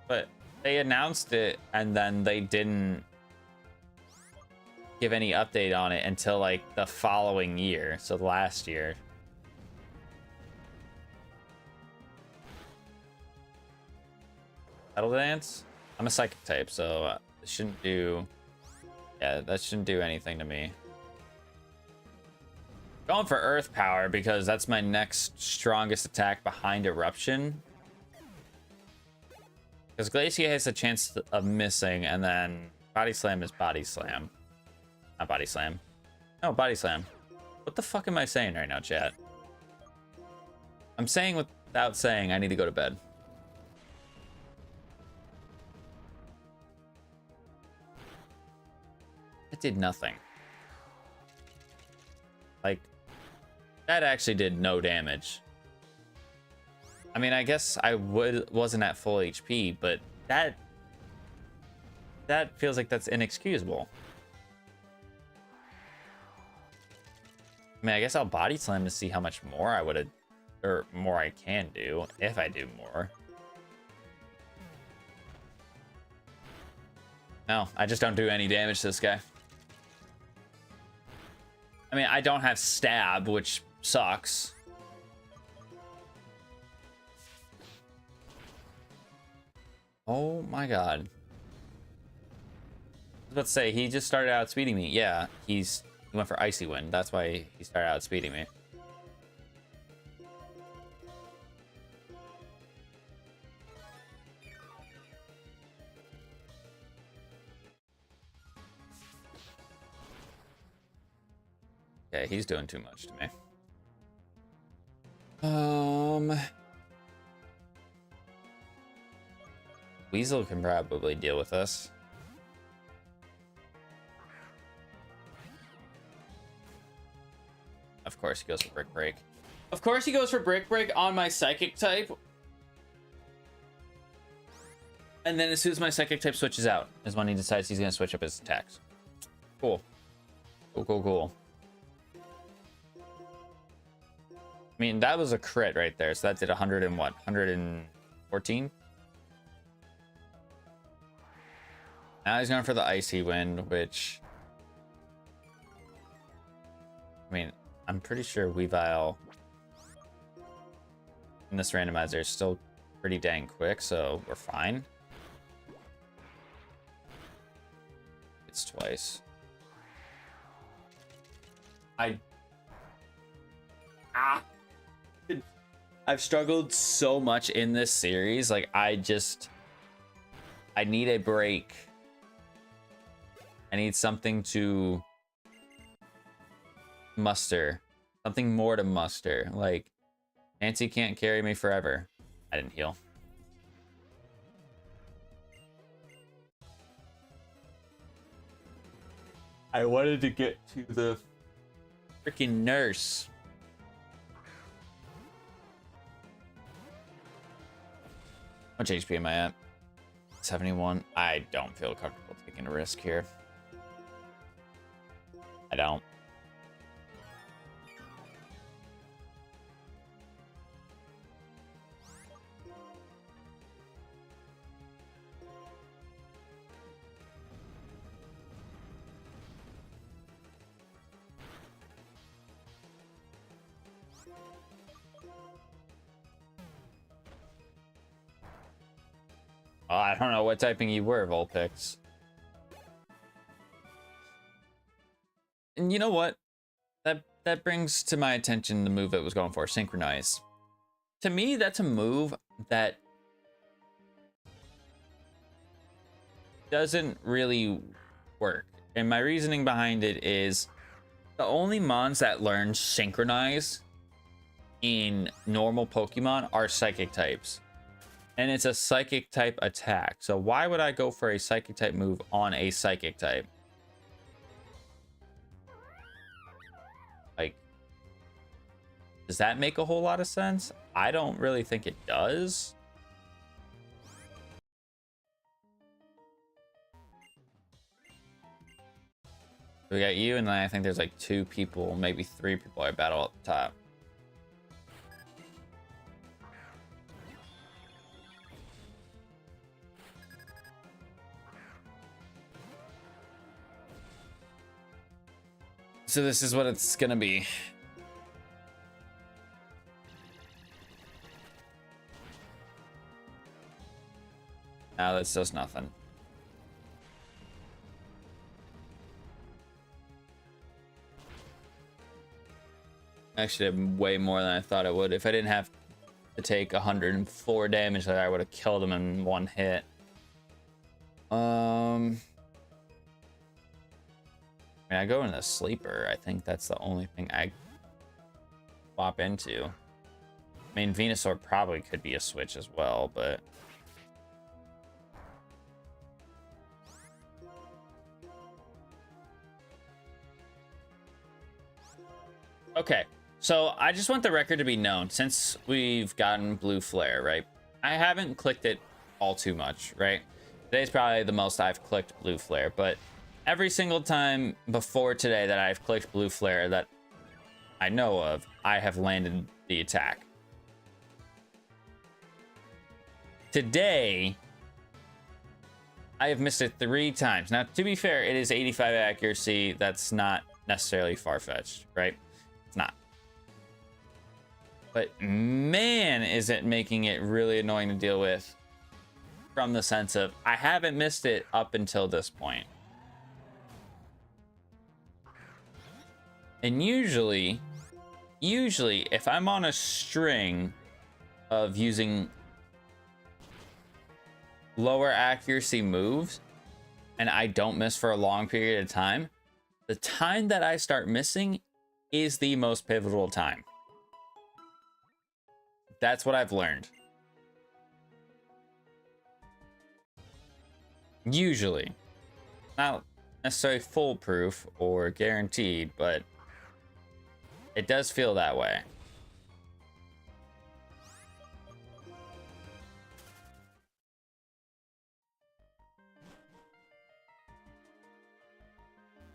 But they announced it and then they didn't give any update on it until like the following year, so last year. Battle Dance? I'm a psychic type, so it shouldn't do... Yeah, that shouldn't do anything to me. Going for Earth Power because that's my next strongest attack behind Eruption. Because Glacier has a chance of missing, and then Body Slam is Body Slam. Not Body Slam. No, Body Slam. What the fuck am I saying right now, chat? I'm saying without saying I need to go to bed. It did nothing. Like, that actually did no damage. I mean, I guess I wasn't at full HP, but that feels like that's inexcusable. I mean, I guess I'll Body Slam to see how much more I would have, or more I can do, if I do more. No, I just don't do any damage to this guy. I mean, I don't have Stab, which sucks. Oh my god. I was about to say, he just started outspeeding me. Yeah, he went for Icy Wind. That's why he started outspeeding me. Okay, he's doing too much to me. Weasel can probably deal with us. Of course he goes for Brick Break. Of course he goes for Brick Break on my Psychic type. And then as soon as my Psychic type switches out is when he decides he's going to switch up his attacks. Cool. Cool, cool, cool. I mean, that was a crit right there. So that did 100 and what? 114? Now he's going for the Icy Wind, which... I mean, I'm pretty sure Weavile in this randomizer is still pretty dang quick, so we're fine. It's twice. I've struggled so much in this series. Like, I need a break. I need something to muster. Something more to muster. Like, Nancy can't carry me forever. I didn't heal. I wanted to get to the freaking nurse. How much HP am I at? 71. I don't feel comfortable taking a risk here. I don't. I don't know what typing you were, Vulpix. And you know what? That brings to my attention the move it was going for, Synchronize. To me, that's a move that doesn't really work. And my reasoning behind it is the only mons that learn Synchronize in normal Pokemon are Psychic types. And it's a psychic type attack. So why would I go for a psychic type move on a psychic type? Like, does that make a whole lot of sense? I don't really think it does. We got you, and then I think there's like 2 people, maybe 3 people I battle at the top. So this is what it's gonna be. Now this does nothing. Actually did way more than I thought it would. If I didn't have to take 104 damage, I would have killed him in 1 hit. I mean, I go into the sleeper. I think that's the only thing I swap into. I mean, Venusaur probably could be a switch as well, but okay. So I just want the record to be known, since we've gotten Blue Flare, right? I haven't clicked it all too much, right? Today's probably the most I've clicked Blue Flare, but every single time before today that I've clicked Blue Flare that I know of, I have landed the attack. Today, I have missed it 3 times. Now, to be fair, it is 85 accuracy. That's not necessarily far-fetched, right? It's not. But man, is it making it really annoying to deal with, from the sense of I haven't missed it up until this point. And usually if I'm on a string of using lower accuracy moves and I don't miss for a long period of time, the time that I start missing is the most pivotal time. That's what I've learned. Usually. Not necessarily foolproof or guaranteed, but it does feel that way.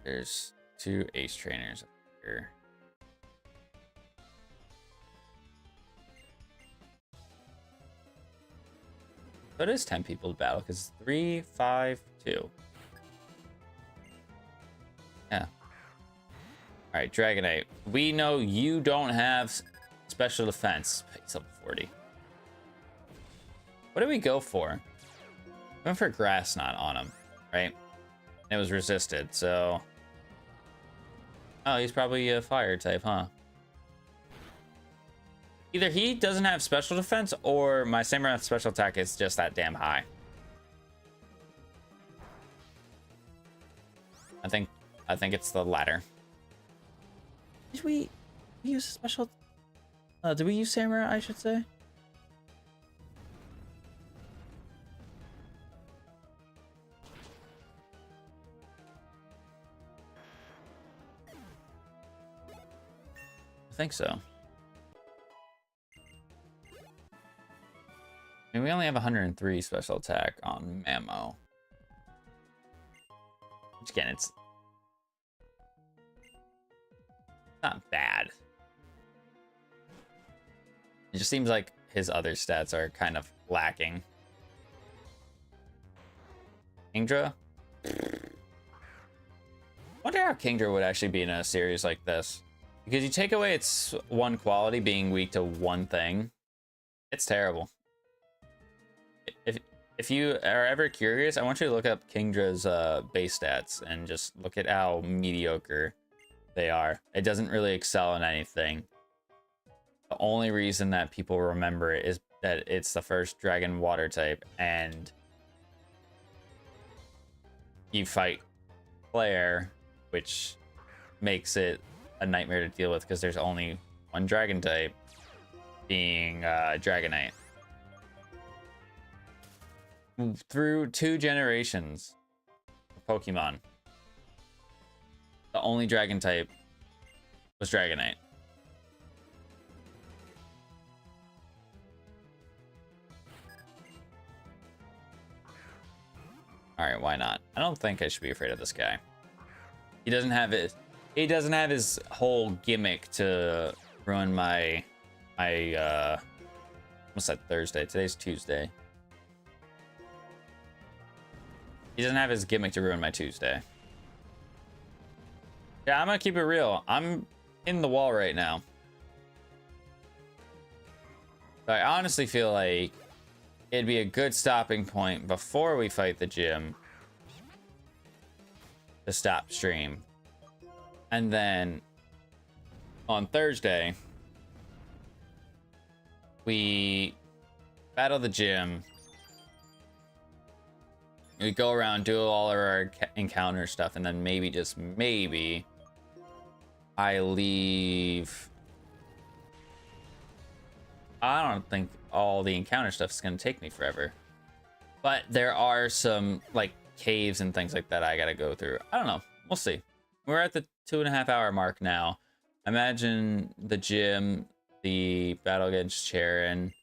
There's 2 ace trainers up here. So it is 10 people to battle, because 3, 5, 2. Yeah. Alright, Dragonite. We know you don't have special defense. He's up 40. What did we go for? We went for Grass Knot on him, right? And it was resisted, so... Oh, he's probably a fire type, huh? Either he doesn't have special defense, or my Samurott special attack is just that damn high. I think it's the latter. Did we use a special? Did we use Samurott, I should say? I think so. I mean, we only have 103 special attack on Mamo. Which again, it's not bad. It just seems like his other stats are kind of lacking. Kingdra? Wonder how Kingdra would actually be in a series like this. Because you take away its one quality, being weak to one thing, it's terrible. If you are ever curious, I want you to look up Kingdra's base stats and just look at how mediocre they are. It doesn't really excel in anything. The only reason that people remember it is that it's the first dragon water type, and you fight Claire, which makes it a nightmare to deal with because there's only one dragon type, being Dragonite. through 2 generations of Pokemon, the only dragon type was Dragonite. All right, why not? I don't think I should be afraid of this guy. He doesn't have his whole gimmick to ruin my what's that, Thursday? Today's Tuesday. He doesn't have his gimmick to ruin my Tuesday. Yeah, I'm gonna keep it real. I'm in the wall right now. But I honestly feel like it'd be a good stopping point before we fight the gym to stop stream. And then on Thursday, we battle the gym. We go around, do all of our encounter stuff, and then maybe, just maybe, I leave. I don't think all the encounter stuff is going to take me forever. But there are some, like, caves and things like that I got to go through. I don't know. We'll see. We're at the 2.5 hour mark now. Imagine the gym, the battle against Charon.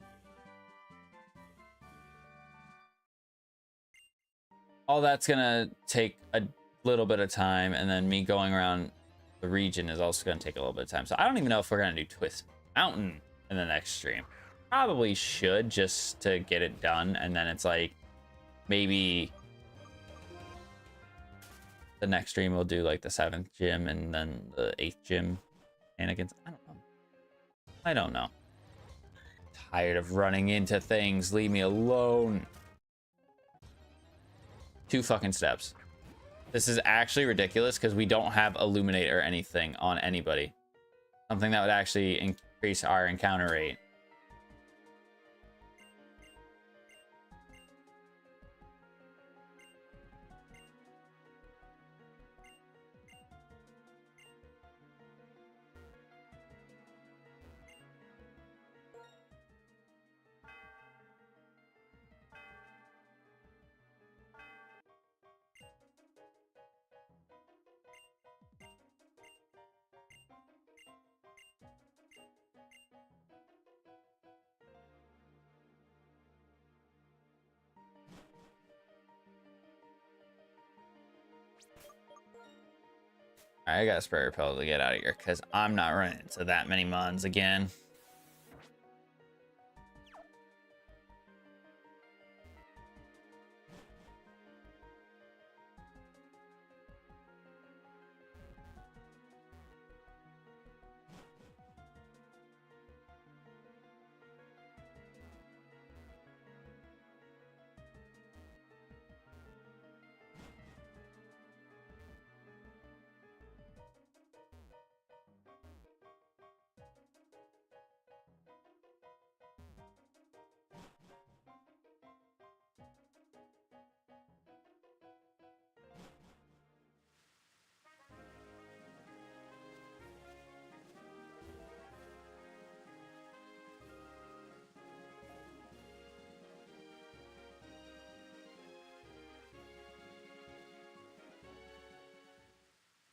All that's going to take a little bit of time. And then me going around the region is also going to take a little bit of time. So I don't even know if we're going to do Twist Mountain in the next stream. Probably should, just to get it done, and then it's like maybe the next stream we'll do like the 7th gym and then the 8th gym shenanigans. I don't know. Tired of running into things. Leave me alone. 2 fucking steps. This is actually ridiculous because we don't have Illuminate or anything on anybody. Something that would actually increase our encounter rate. I got a spray repel to get out of here because I'm not running into that many mons again.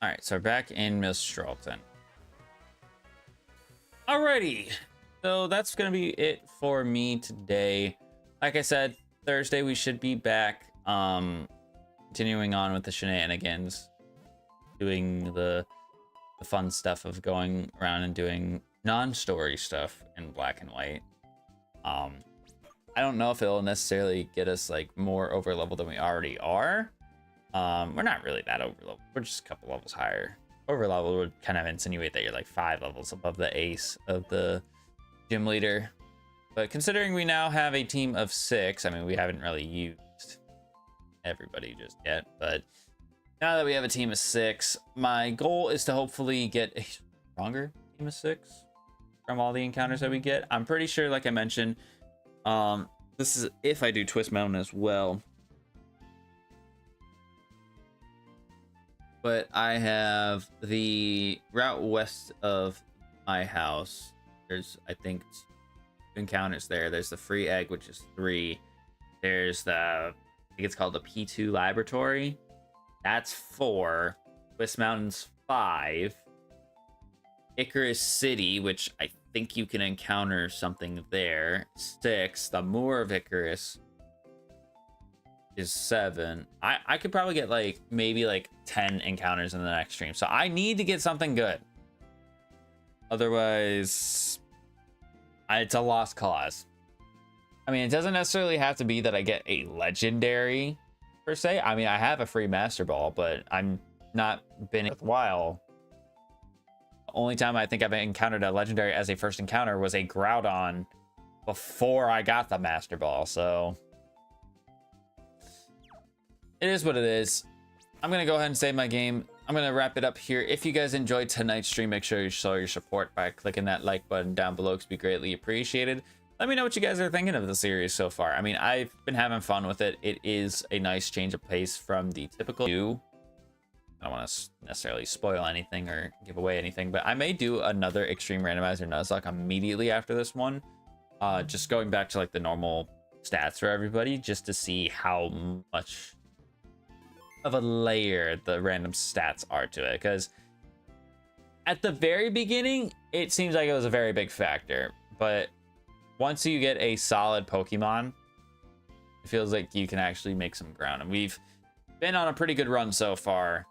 All right, so we're back in Mistralton. Alrighty, so that's gonna be it for me today. Like I said, Thursday we should be back, continuing on with the shenanigans, doing the fun stuff of going around and doing non-story stuff in black and white. I don't know if it'll necessarily get us like more over level than we already are. We're not really that over level. We're just a couple levels higher. Over level would kind of insinuate that you're like 5 levels above the ace of the gym leader. But considering we now have a team of 6, I mean, we haven't really used everybody just yet, but now that we have a team of 6, my goal is to hopefully get a stronger team of 6 from all the encounters that we get. I'm pretty sure, like I mentioned, this is if I do Twist Mountain as well. But I have the route west of my house. There's, I think, 2 encounters there. There's the free egg, which is 3. There's I think it's called the P2 Laboratory. That's 4. Twist Mountains 5. Icarus City, which I think you can encounter something there. 6. The Moor of Icarus is 7. I could probably get like maybe like 10 encounters in the next stream. So I need to get something good. Otherwise, it's a lost cause. I mean, it doesn't necessarily have to be that I get a legendary per se. I mean, I have a free Master Ball, but I'm not been a while. The only time I think I've encountered a legendary as a first encounter was a Groudon before I got the Master Ball. So it is what it is. I'm going to go ahead and save my game. I'm going to wrap it up here. If you guys enjoyed tonight's stream, make sure you show your support by clicking that like button down below. It's be greatly appreciated. Let me know what you guys are thinking of the series so far. I mean, I've been having fun with it. It is a nice change of pace from the typical I don't want to necessarily spoil anything or give away anything, but I may do another Extreme Randomizer Nuzlocke immediately after this one. Just going back to like the normal stats for everybody, just to see how much of a layer the random stats are to it. Because at the very beginning, it seems like it was a very big factor, but once you get a solid Pokemon, it feels like you can actually make some ground. And we've been on a pretty good run so far,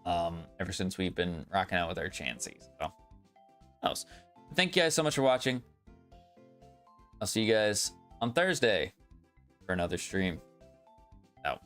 ever since we've been rocking out with our Chanseys. So, knows. Thank you guys so much for watching. I'll see you guys on Thursday for another stream. Out.